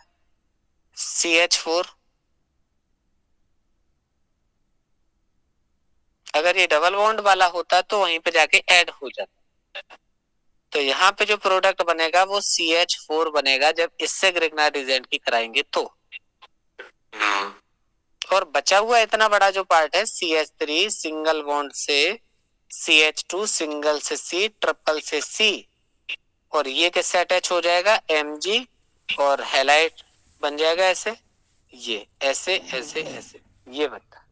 CH4। अगर ये डबल बॉन्ड वाला होता तो वहीं पे जाके ऐड हो जाता, तो यहाँ पे जो प्रोडक्ट बनेगा वो CH4 बनेगा जब इससे ग्रिग्नार्ड रीजेंट की कराएंगे तो। और बचा हुआ इतना बड़ा जो पार्ट है CH3 सिंगल बॉन्ड से CH2 सिंगल से C ट्रिपल से C, और ये किससे अटैच हो जाएगा, Mg, और हैलाइड बन जाएगा ऐसे, ये ऐसे ऐसे ऐसे ये बनता है।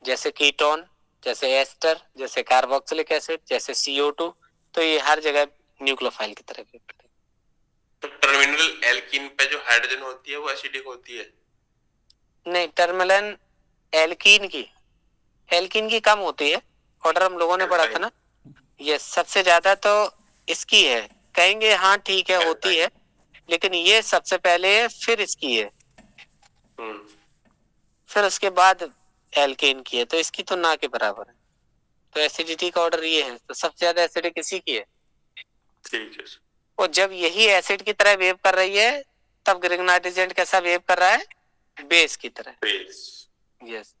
जैसे कीटोन, जैसे एस्टर, जैसे कार्बोक्सिलिक एसिड, जैसे CO2, तो ये हर जगह न्यूक्लियोफाइल की तरह। तो टर्मिनल एल्कीन पे जो हाइड्रोजन होती है वो एसिडिक होती है? नहीं, टर्मिनल एल्कीन की कम होती है, ऑर्डर हम लोगों ने पढ़ा था ना। ये सबसे ज्यादा तो इसकी है, कहेंगे हाँ ठीक है होती है, लेकिन ये सबसे पहले है, फिर इसकी है, फिर उसके बाद एल्केन की है, तो इसकी तो ना के बराबर है। तो एसिडिटी का ऑर्डर ये है, तो सबसे ज्यादा एसिडिक इसी की है। ठीक है। और जब यही एसिड की तरह वेव कर रही है, तब ग्रिग्नार्ड एजेंट कैसा वेव कर रहा है? बेस की तरह। बेस। यस।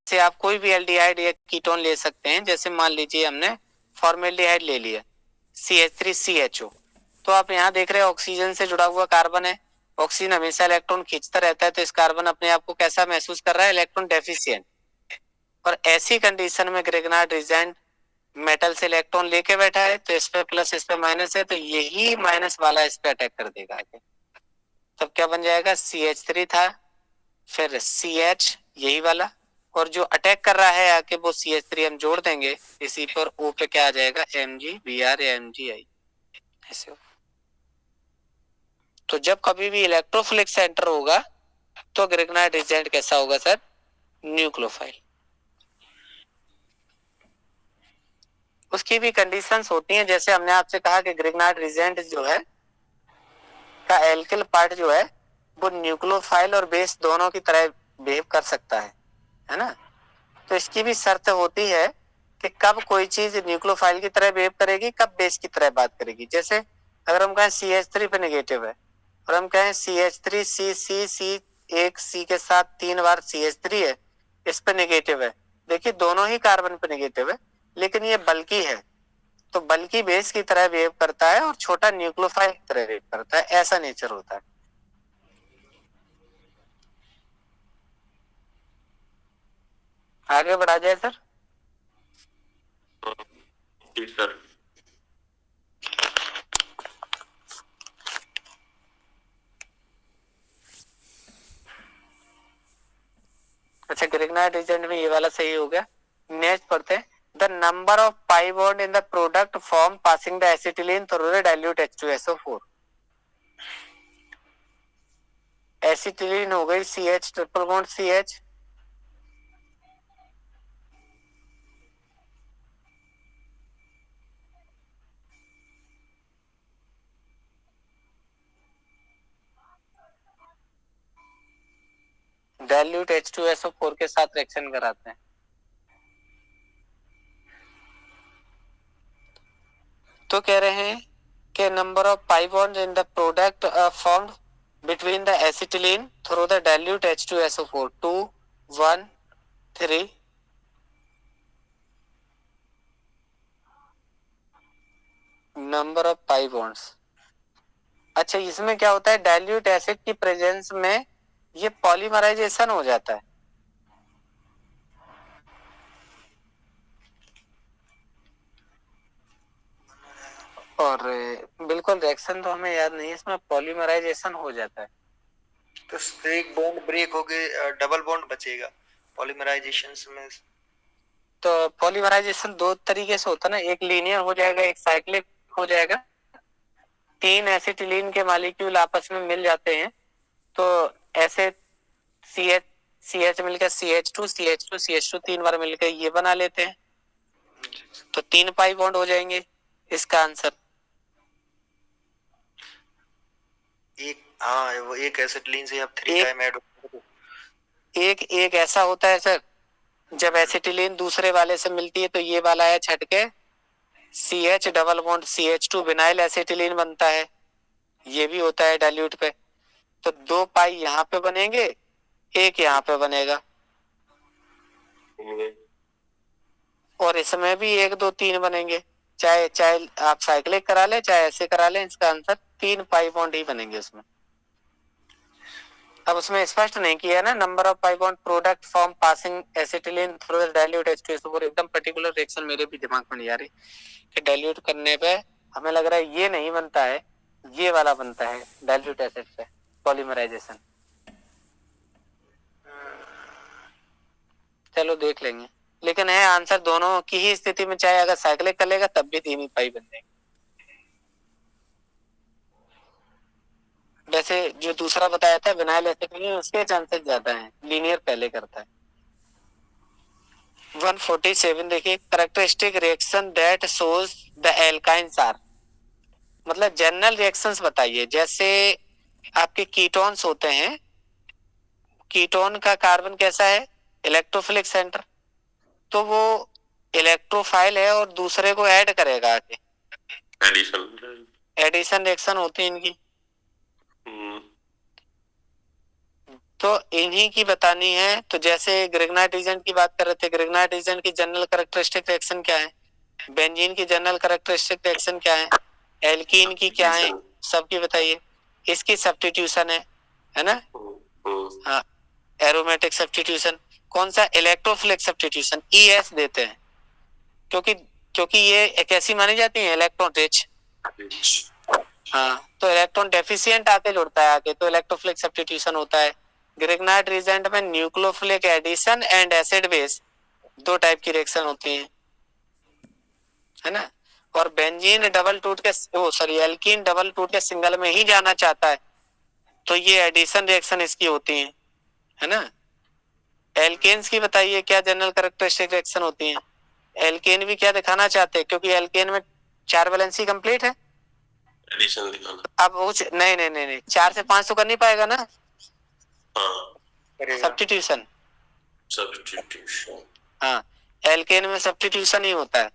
से आप कोई भी एल्डिहाइड या कीटोन ले सकते हैं, जैसे मान लीजिए हमने फॉर्मेल्डिहाइड ले लिया, CH3CHO, तो आप यहाँ देख रहे हैं ऑक्सीजन से जुड़ा हुआ कार्बन है, ऑक्सीजन हमेशा इलेक्ट्रॉन खींचता रहता है, तो इस कार्बन अपने आप को कैसा महसूस कर रहा है? Electron deficient. और ऐसी कंडीशन में ग्रिग्नार्ड एजेंट मेटल से इलेक्ट्रॉन लेके बैठा है, तो इस पे प्लस इस पे माइनस है, तो यही माइनस वाला इस पे अटैक कर देगा आगे। तब क्या बन जाएगा? CH3 था, फिर CH यही वाला, और जो अटैक कर रहा है आके वो CH3 हम जोड़ देंगे इसी पर, O पे क्या आ जाएगा? MgBr या MgI ऐसे। तो जब कभी भी इलेक्ट्रोफिलिक सेंटर होगा तो ग्रिग्नार्ड एजेंट कैसा होगा सर? न्यूक्लियोफाइल। उसकी भी कंडीशंस होती हैं, जैसे हमने आपसे कहा कि ग्रिग्नार्ड एजेंट जो है का एल्किल पार्ट जो है वो न्यूक्लियोफाइल और बेस दोनों की तरह बिहेव कर सकता है ना। तो इसकी भी शर्त होती है कि कब कोई चीज न्यूक्लियोफाइल की तरह बिहेव करेगी, कब बेस की तरह बात करेगी। जैसे अगर हम कहें CH3 पे नेगेटिव है और हम कहें CH3 C एक C के साथ 3 बार CH3 है, इस पे नेगेटिव है, देखिए दोनों ही कार्बन पे नेगेटिव है, लेकिन ये बल्कि है, तो बल्कि बेस की तरह बिहेव करता है और छोटा न्यूक्लियोफाइल की तरह बिहेव करता है, ऐसा नेचर होता है। आगे बढ़ा जाए सर। ठीक सर। अच्छा, ग्रिग्नार्ड एजेंट में ये वाला सही हो गया। नेक्स्ट पढ़ते हैं, the number of pi bond in the product form passing the acetylene through the dilute H2SO4। Acetylene हो गई CH triple bond CH, dilute H2SO4 के साथ रिएक्शन कराते हैं। तो कह रहे हैं कि number of pi bond in the product formed between the acetylene through the dilute H2SO4 2 1 3। Number of pi bonds. अच्छा, इसमें क्या होता है? डाइल्यूट एसिड की प्रेजेंस में ये पॉलीमराइजेशन हो जाता है, और बिल्कुल रिएक्शन तो हमें याद नहीं है, इसमें पॉलीमराइजेशन हो जाता है। तो एक बॉन्ड ब्रेक हो गए, डबल बॉन्ड बचेगा पॉलीमराइजेशन में। तो पॉलीमराइजेशन दो तरीके से होता है ना, एक लीनियर हो जाएगा, एक साइक्लिक हो जाएगा। 3 एसिटिलीन के मॉलिक्यूल आपस में मिल जाते हैं, तो ऐसे CH मिलकर CH2 3 बार मिलकर ये बना लेते हैं, तो 3 पाई बॉन्ड हो जाएंगे। इसका आंसर एक, हाँ वो एक एसिटिलीन से अब 3 टाइम ऐड हो। एक ऐसा होता है सर, जब एसिटिलीन दूसरे वाले से मिलती है तो ये वाला है छटके CH double bond CH2 vinyl acetylene बनता है, ये भी होता है डाइल्यूट पे। तो 2 पाई यहाँ पे बनेंगे, एक यहाँ पे बनेगा, और इसमें भी 1 2 3 बनेंगे, चाहे चाहे आप साइक्लिक करा ले चाहे ऐसे करा ले, इसका आंसर 3 पाई बॉन्ड ही बनेंगे उसमें। अब उसमें स्पष्ट नहीं किया ना, number of pi bond product form passing acetylene through the dilute H2SO4, एकदम पर्टिकुलर रिएक्शन मेरे भी दिमाग में नहीं आ रही कि डाइल्यूट करने पे हमें लग रहा है ये नहीं बनता है, ये वाला बनता है डाइल्यूट एसिड से पॉलीमराइजेशन। चलो देख लेंगे, लेकिन है आंसर दोनों की ही स्थिति में, चाहे अगर साइक्लिक कर लेगा तब भी 3 ही पाई बन जाएंगे। वैसे जो दूसरा बताया था विनाइल एसिटिलीन, उसके चांसेस ज्यादा हैं, लीनियर पहले करता है। 147 देखिए, characteristic reaction that shows the alkynes are, मतलब जनरल रिएक्शंस बताइए। जैसे आपके कीटोन्स होते हैं, कीटोन का कार्बन कैसा है, इलेक्ट्रोफिलिक सेंटर, तो वो इलेक्ट्रोफाइल है और दूसरे को ऐड करेगा आगे, एडिशन रिएक्शन होती है इनकी। तो इन्हीं की बतानी है। तो जैसे ग्रिग्नाइट एजेंट की बात कर रहे थे, ग्रिग्नाइट एजेंट की जनरल कैरेक्टरिस्टिक रिएक्शन क्या है, बेंजीन की जनरल कैरेक्टरिस्टिक रिएक्शन क्या है, एल्कीन की क्या है, सबकी बताइए। इसकी सब्स्टिट्यूशन है ना। हाँ, एरोमेटिक सब्स्टिट्यूशन। कौन सा, इलेक्ट्रोफिलिक सब्स्टिट्यूशन, ES देते हैं, क्योंकि क्योंकि ये कैसी मानी जाती है, इलेक्ट्रॉन रिच। हाँ, तो इलेक्ट्रॉन डेफिशिएंट आके जुड़ता है आगे, तो इलेक्ट्रोफिलिक सब्स्टिट्यूशन होता है। ग्रिग्नाइट रिएजेंट में nucleophilic addition and acid base, दो टाइप की रिएक्शन होती है ना। और बेंजीन डबल टूट के, सॉरी, एल्कीन डबल टूट के सिंगल में ही जाना चाहता है, तो ये एडिशन रिएक्शन इसकी होती है ना। एल्केन्स की बताइए क्या जनरल कैरेक्टरिस्टिक रिएक्शन होती है। एल्केन भी क्या दिखाना चाहते हैं, क्योंकि एल्केन में 4 वैलेंसी कंप्लीट है, एडिशन दिखाना। अब वो नहीं नहीं नहीं नहीं 4 से 5 तो कर नहीं पाएगा ना, हाँ, सब्स्टिट्यूशन। सब्स्टिट्यूशन। हाँ, एल्केन में सब्स्टिट्यूशन ही होता है।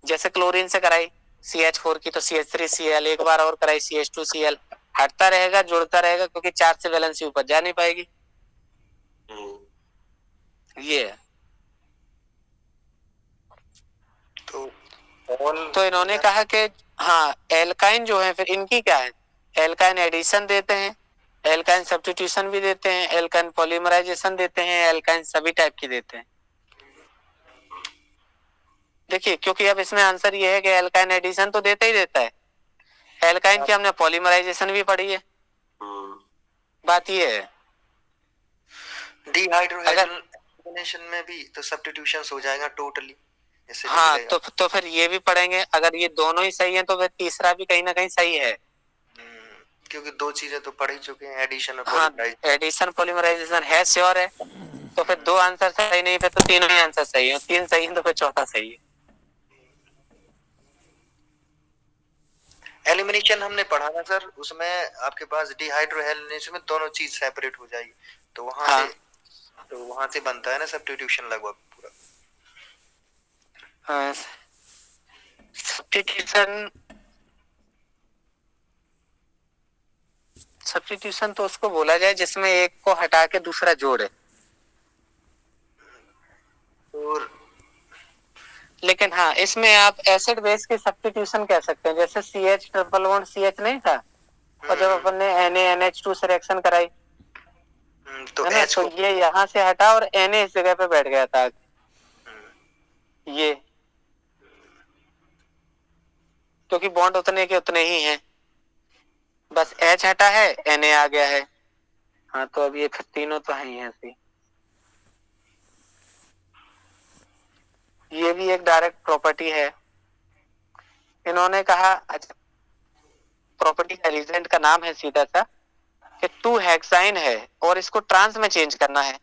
जैसे क्लोरीन से कराई CH4 की, तो CH3Cl, एक बार और कराई CH2Cl, हटता रहेगा जुड़ता रहेगा, क्योंकि 4 से वैलेंसी ऊपर जा नहीं पाएगी। ये है। तो इन्होंने कहा कि हाँ, एल्काइन जो है, फिर इनकी क्या है, एल्काइन एडिशन देते हैं, एल्काइन सब्स्टिट्यूशन भी देते हैं, एल्काइन पॉलीमराइजेशन देते हैं, एल्काइन सभी टाइप की देते हैं। देखिए, क्योंकि अब इसमें आंसर ये है कि एल्काइन एडिशन तो देता ही देता है, एल्काइन की हमने पॉलीमराइजेशन भी पढ़ी है। बात ये है, डिहाइड्रोजनेशन में भी तो सब्स्टिट्यूशंस हो जाएगा टोटली। हाँ, तो फिर ये भी पढ़ेंगे। अगर ये दोनों ही सही हैं, तो फिर तीसरा भी कहीं ना कहीं सही है, क्योंकि दो चीजें तो पढ़ ही चुके हैं, एडिशन और हाँ, एडिशन पॉलीमराइजेशन है, श्योर है। तो फिर 2 आंसर सही नहीं, फिर तो तीनों ही आंसर सही है, 3 सही है तो फिर चौथा सही है। एलिमिनेशन हमने पढ़ा ना सर, उसमें आपके पास डिहाइड्रोहेलिनेशन में दोनों चीज सेपरेट हो जाएगी, तो वहां से बनता है ना सब्स्टिट्यूशन लगभग पूरा। सब्स्टिट्यूशन तो उसको बोला जाए जिसमें एक को हटा के दूसरा जोड़े। और लेकिन हाँ, इसमें आप एसिड बेस की सब्स्टिट्यूशन कह सकते हैं, जैसे CH1 नहीं था, और जब अपन ने NaNH2 से रिएक्शन कराई, तो है ना, तो ये यहाँ से हटा और Na इस जगह पे बैठ गया था, ये, क्योंकि बॉन्ड उतने के उतने ही हैं, बस H हटा है, Na आ गया है। हाँ, तो अब ये फिर तीनों तो हैं ही ऐसे। ये भी एक डायरेक्ट प्रॉपर्टी है। इन्होंने कहा, अच्छा, प्रॉपर्टी का एलिमेंट का नाम है सीधा सा कि 2 हेक्साइन है और इसको ट्रांस में चेंज करना है।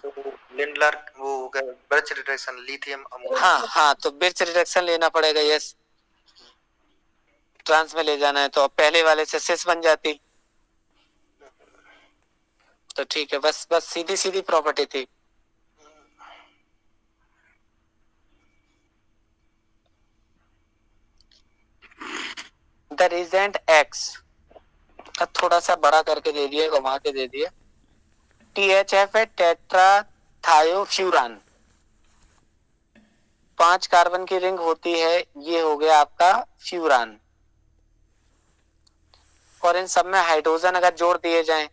तो लिंडलर वो बर्च रिडक्शन लिथियम अमोनियम। हाँ, तो बिर्च रिडक्शन लेना पड़ेगा, यस, ट्रांस में ले जाना है, तो पहले वाले से सिस बन जाती, तो ठीक है, बस सीधी सीधी प्रॉपर्टी थी। द रिजेंट X, थोड़ा सा बड़ा करके दे दिया, घुमा के दे दिया, THF है, टेट्राथायोफ्यूरान, 5 कार्बन की रिंग होती है, ये हो गया आपका फ्यूरान। और इन सब में हाइड्रोजन अगर जोड़ दिए जाएं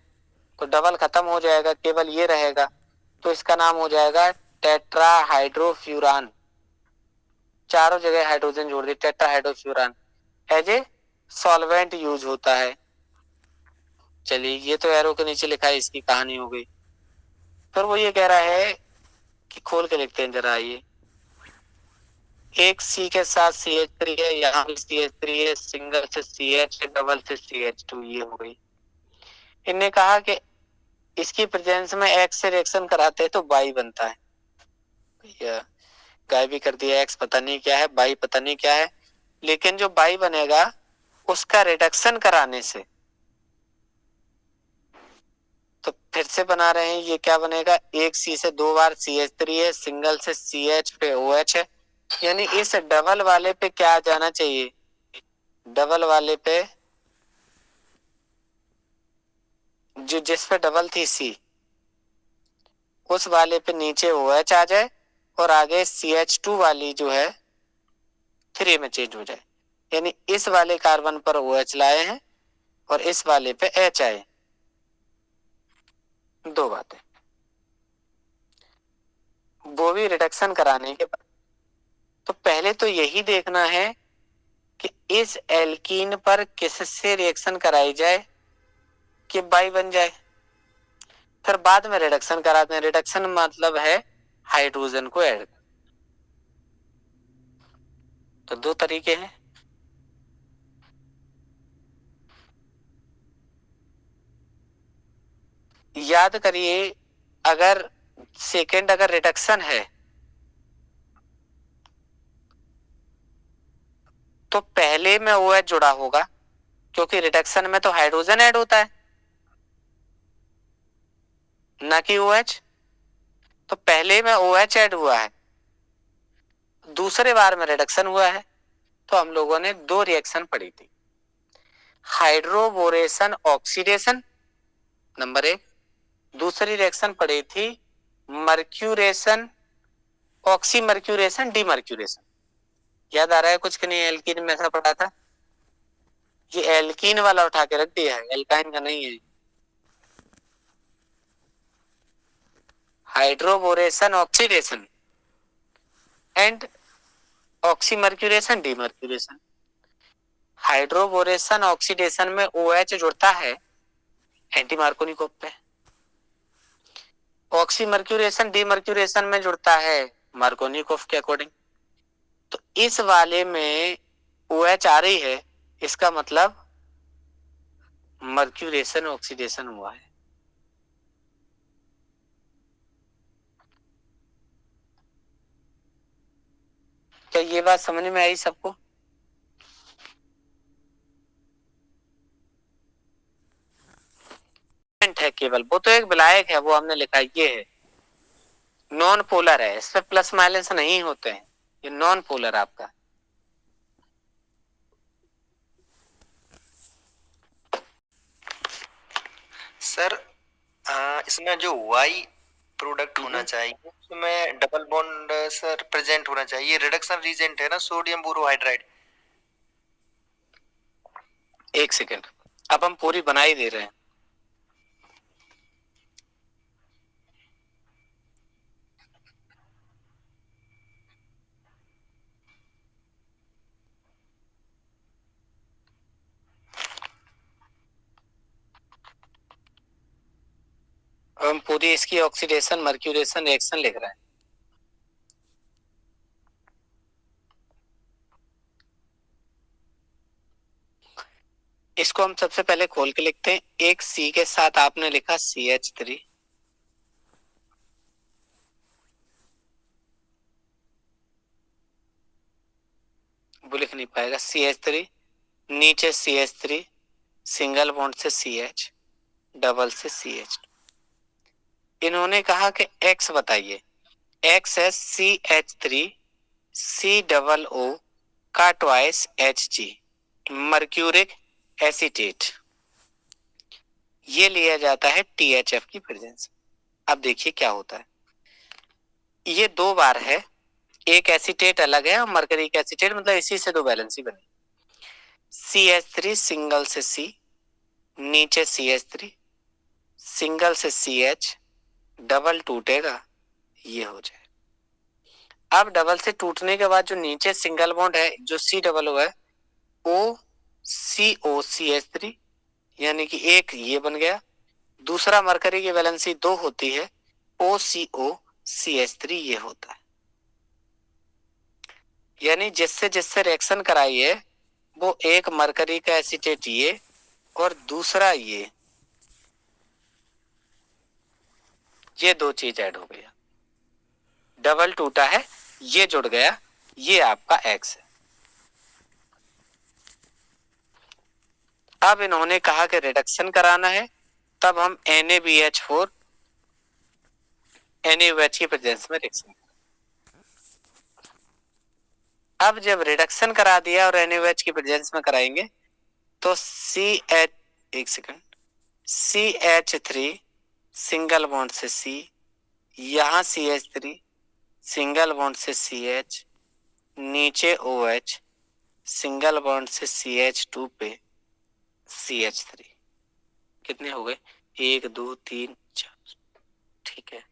तो डबल खत्म हो जाएगा, केवल ये रहेगा, तो इसका नाम हो जाएगा टेट्राहाइड्रोफ्यूरान। चारों जगह हाइड्रोजन जोड़ दिए, टेट्राहाइड्रोफ्यूरान एज ए सॉल्वेंट यूज होता है। चलिए, ये तो एरो के नीचे लिखा है, इसकी कहानी हो गई। फिर वो ये कह रहा है कि खोल के लिखते हैं जरा, ये एक सी के साथ CH3 है, यहाँ भी CH3 है, सिंगल से CH, डबल से CH2, ये हो गई। इनने कहा कि इसकी प्रेजेंस में X से रिएक्शन कराते हैं तो Y बनता है। भैया गाय भी कर दिया, X पता नहीं क्या है, Y पता नहीं क्या है, लेकिन जो Y बनेगा उसका रिडक्शन कराने से, तो फिर से बना रहे हैं, ये क्या बनेगा, एक सी से 2 बार CH3 है, सिंगल से CH पे OH है, यानी इस डबल वाले पे क्या आ जाना चाहिए, डबल वाले पे जो जिस पे डबल थी C, उस वाले पे नीचे OH आ जाए और आगे CH2 वाली जो है 3 में चेंज हो जाए, यानी इस वाले कार्बन पर OH लाए हैं और इस वाले पे H आए। दो बातें, वो भी रिडक्शन कराने के बाद। तो पहले तो यही देखना है कि इस एल्कीन पर किससे रिएक्शन कराई जाए कि बाई बन जाए, फिर बाद में रिडक्शन कराते हैं। रिडक्शन मतलब है हाइड्रोजन को ऐड। तो दो तरीके हैं, याद करिए। अगर सेकेंड अगर रिडक्शन है तो पहले में OH जुड़ा होगा, क्योंकि रिडक्शन में तो हाइड्रोजन ऐड होता है ना कि OH। तो पहले में OH ऐड हुआ है, दूसरे बार में रिडक्शन हुआ है, तो हम लोगों ने दो रिएक्शन पढ़ी थी, हाइड्रोबोरेशन ऑक्सीडेशन नंबर 1, दूसरी रिएक्शन पढ़ी थी मर्क्यूरेशन, ऑक्सीमर्क्यूरेशन, डीमर्क्यूरेशन। याद आ रहा है कुछ कि नहीं, एल्कीन में ऐसा पढ़ा था। ये एल्कीन वाला उठा के रख दिया है, एल्काइन का नहीं है। Hydroboration oxidation and oxymercuration, demercuration. Hydroboration oxidation में OH जुड़ता है एंटी मार्कोनिकोव पे, ऑक्सीमर्क्यूरेशन डीमर्क्यूरेशन में जुड़ता है मार्कोनिकोव के अकॉर्डिंग। तो इस वाले में OH आ रही है, इसका मतलब मर्क्यूरेशन ऑक्सीडेशन हुआ है। क्या ये बात समझ में आई सबको? है केवल, वो तो एक विलायक है, वो हमने लिखा, ये है नॉन पोलर है, इसमें प्लस माइनस नहीं होते हैं, ये नॉन पोलर आपका। सर इसमें जो वाई प्रोडक्ट होना चाहिए उसमें डबल बॉन्ड सर प्रेजेंट होना चाहिए, रिडक्शन रीजेंट है ना सोडियम बोरोहाइड्राइड। एक सेकेंड, अब हम पूरी बना ही दे रहे हैं। हम पूरी इसकी ऑक्सीडेशन मर्क्यूरेशन रिएक्शन लिख रहे हैं। इसको हम सबसे पहले खोल के लिखते हैं। एक C के साथ आपने लिखा CH3, वो लिख नहीं पाएगा, CH3, नीचे CH3, सिंगल बॉन्ड से CH, डबल से CH। इन्होंने कहा कि X बताइए, X है CH3 COO का ट्वाइस Hg, मर्क्यूरिक एसीटेट, ये लिया जाता है THF की प्रेजेंस। अब देखिए क्या होता है, ये दो बार है, एक एसीटेट अलग है और मर्करिक एसीटेट, मतलब इसी से दो बैलेंस ही बने। CH3 सिंगल से C, नीचे CH3, सिंगल से CH, डबल टूटेगा, ये हो जाए। अब डबल से टूटने के बाद जो नीचे सिंगल बॉन्ड है, जो C डबल O है, OCOCH3, यानी कि एक ये बन गया। दूसरा मरकरी की वैलेंसी 2 होती है, OCOCH3 ये होता है। यानी जिससे जिससे रिएक्शन कराई है वो एक मरकरी का एसीटेट ये और दूसरा ये दो चीज ऐड हो गया, डबल टूटा है, ये जुड़ गया, ये आपका एक्स है। अब इन्होंने कहा कि रिडक्शन कराना है, तब हम NaBH4 NaOH की प्रेजेंस में रिएक्शन। अब जब रिडक्शन करा दिया और NaOH की प्रेजेंस में कराएंगे तो CH3 सिंगल बॉन्ड से C, यहां CH3 सिंगल बॉन्ड से CH, नीचे OH सिंगल बॉन्ड से CH2 पे CH3। कितने हो गए? 1 2 3 4, ठीक है।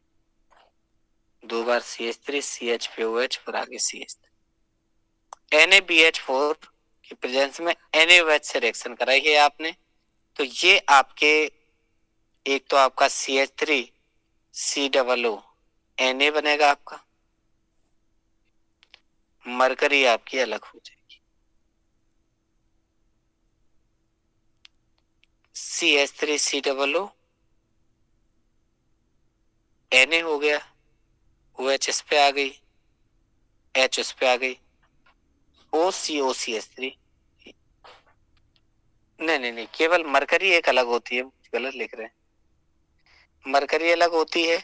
2 बार CH3 CH पे OH फिर आगे CH3। NaBH4 की प्रेजेंस में NaOH से रिएक्शन कराई है आपने, तो ये आपके एक तो आपका CH3 COO Na बनेगा, आपका मरकरी आपकी अलग हो जाएगी। CH3 COO Na हो गया, OH इस पे आ गई, H उस पे आ गई, OCOCH3। नहीं, केवल मरकरी एक अलग होती है, गलत लिख रहे हैं, मरकरी अलग होती है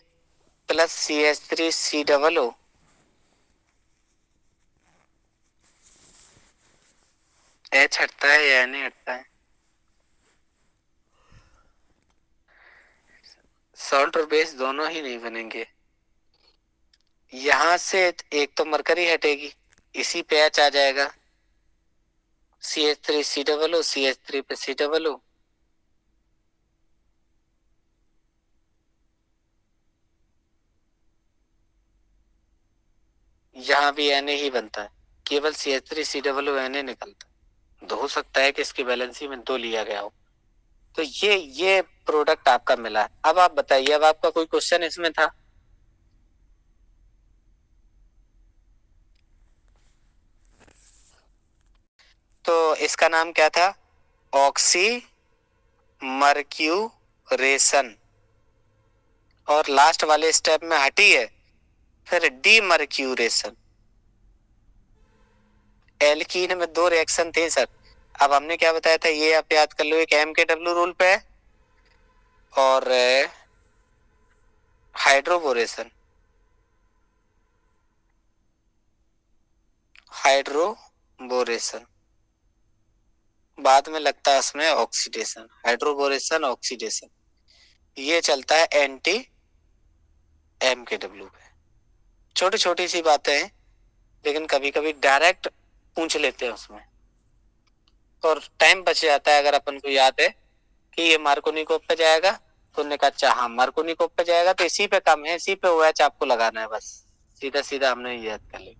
प्लस CH3 COO H हटता है या Na हटता है? सॉल्ट और बेस दोनों ही नहीं बनेंगे। यहां से एक तो मरकरी हटेगी, इसी पे H आ जाएगा, CH3 COO CH3 पे COO, यहाँ भी Na ही बनता है, केवल CH3 COO Na निकलता है। तो हो सकता है कि इसकी बैलेंसी में 2 लिया गया हो। तो ये प्रोडक्ट आपका मिला। अब आप बताइए, अब आपका कोई क्वेश्चन इसमें था? तो इसका नाम क्या था? ऑक्सी मर्क्यूरेशन, और लास्ट वाले स्टेप में हटी है फिर डीमर्क्यूरेशन। एल्कीन में 2 रिएक्शन थे सर। अब हमने क्या बताया था, ये आप याद कर लो, एक MKW रूल पे है और हाइड्रोबोरेशन, बाद में लगता है उसमें ऑक्सीडेशन, हाइड्रोबोरेशन ऑक्सीडेशन, ये चलता है एंटी MKW पे। छोटी छोटी सी बातें हैं, लेकिन कभी कभी डायरेक्ट पूछ लेते हैं उसमें, और टाइम बच जाता है। अगर अपन को याद है कि ये मार्कोनिकोव पे जाएगा, तो उन्होंने कहा अच्छा हाँ मार्कोनिकोव पे जाएगा, तो इसी पे कम है, इसी पे OH आपको लगाना है, बस सीधा सीधा हमने याद कर लिया।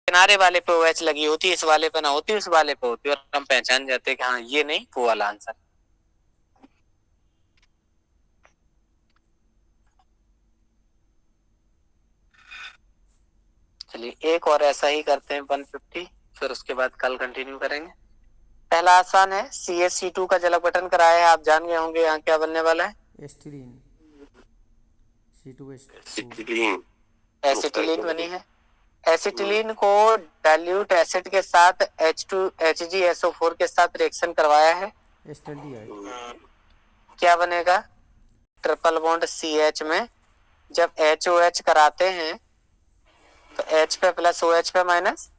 किनारे वाले पे OH लगी होती, इस वाले पे ना होती, उस वाले पे होती, और हम पहचान जाते कि हाँ ये नहीं, वो वाला आंसर। चलिए एक और ऐसा ही करते हैं 150, फिर उसके बाद कल कंटिन्यू करेंगे। पहला आसान है, CH2 का जलक बटन कराया है, आप जान गए होंगे यहाँ क्या बनने वाला है? एस्टिलीन एसिटिलीन एसिटिलीन बनी है। एसिटिलीन को डाइल्यूट एसिड के साथ HgSO4 के साथ रिएक्शन करवाया है, एस्टल्डिहाइड। क्या बनेगा? ट्रिपल बॉन्ड CH में जब HOH कराते हैं तो H पे प्लस OH पे माइनस,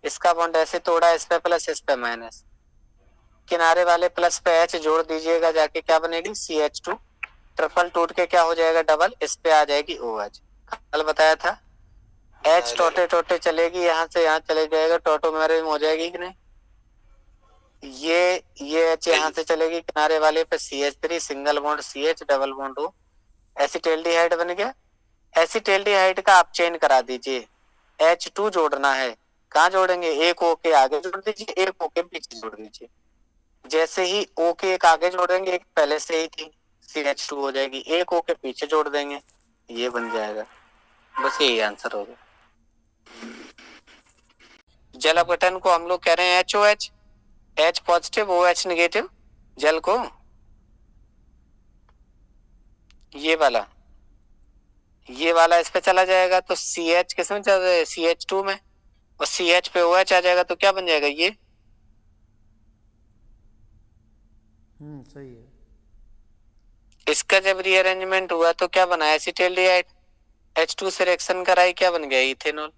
इसका बॉन्ड ऐसे तोड़ा, इस पे प्लस इस पे माइनस, किनारे वाले प्लस पे H जोड़ दीजिएगा जाके, क्या बनेगी? CH2। ट्रिपल टूट के क्या हो जाएगा? डबल, इस पे आ जाएगी OH। कल बताया था H टोटे टोटे चलेगी, यहाँ से यहाँ चले जाएगा, टोटोमेरिज्म हो जाएगी कि नहीं? ये H यहाँ से चलेगी, किनारे वाले पे CH3 single bond CH double bond O, acetaldehyde बन गया। एसिटेल्डिहाइड का आप चेन करा दीजिए, H2 जोड़ना है, कहाँ जोड़ेंगे? एक O के आगे जोड़ दीजिए, एक O के पीछे जोड़ दीजिए। जैसे ही O के एक आगे जोड़ेंगे, एक पहले से ही थी, CH2 हो जाएगी, एक O के पीछे जोड़ देंगे, ये बन जाएगा। बस यही आंसर होगा। जल अपघटन को हम लोग कह रहे हैं HOH, H positive OH negative जल को, ये वाला इस पे चला जाएगा तो CH किसमें चला जाएगा, CH2 में, और CH पे OH आ जाएगा तो क्या बन जाएगा ये। सही है। इसका जब रीअरेंजमेंट हुआ तो क्या बना, एसिटाल्डिहाइड, H2 से रिएक्शन कराई क्या बन गया, इथेनॉल।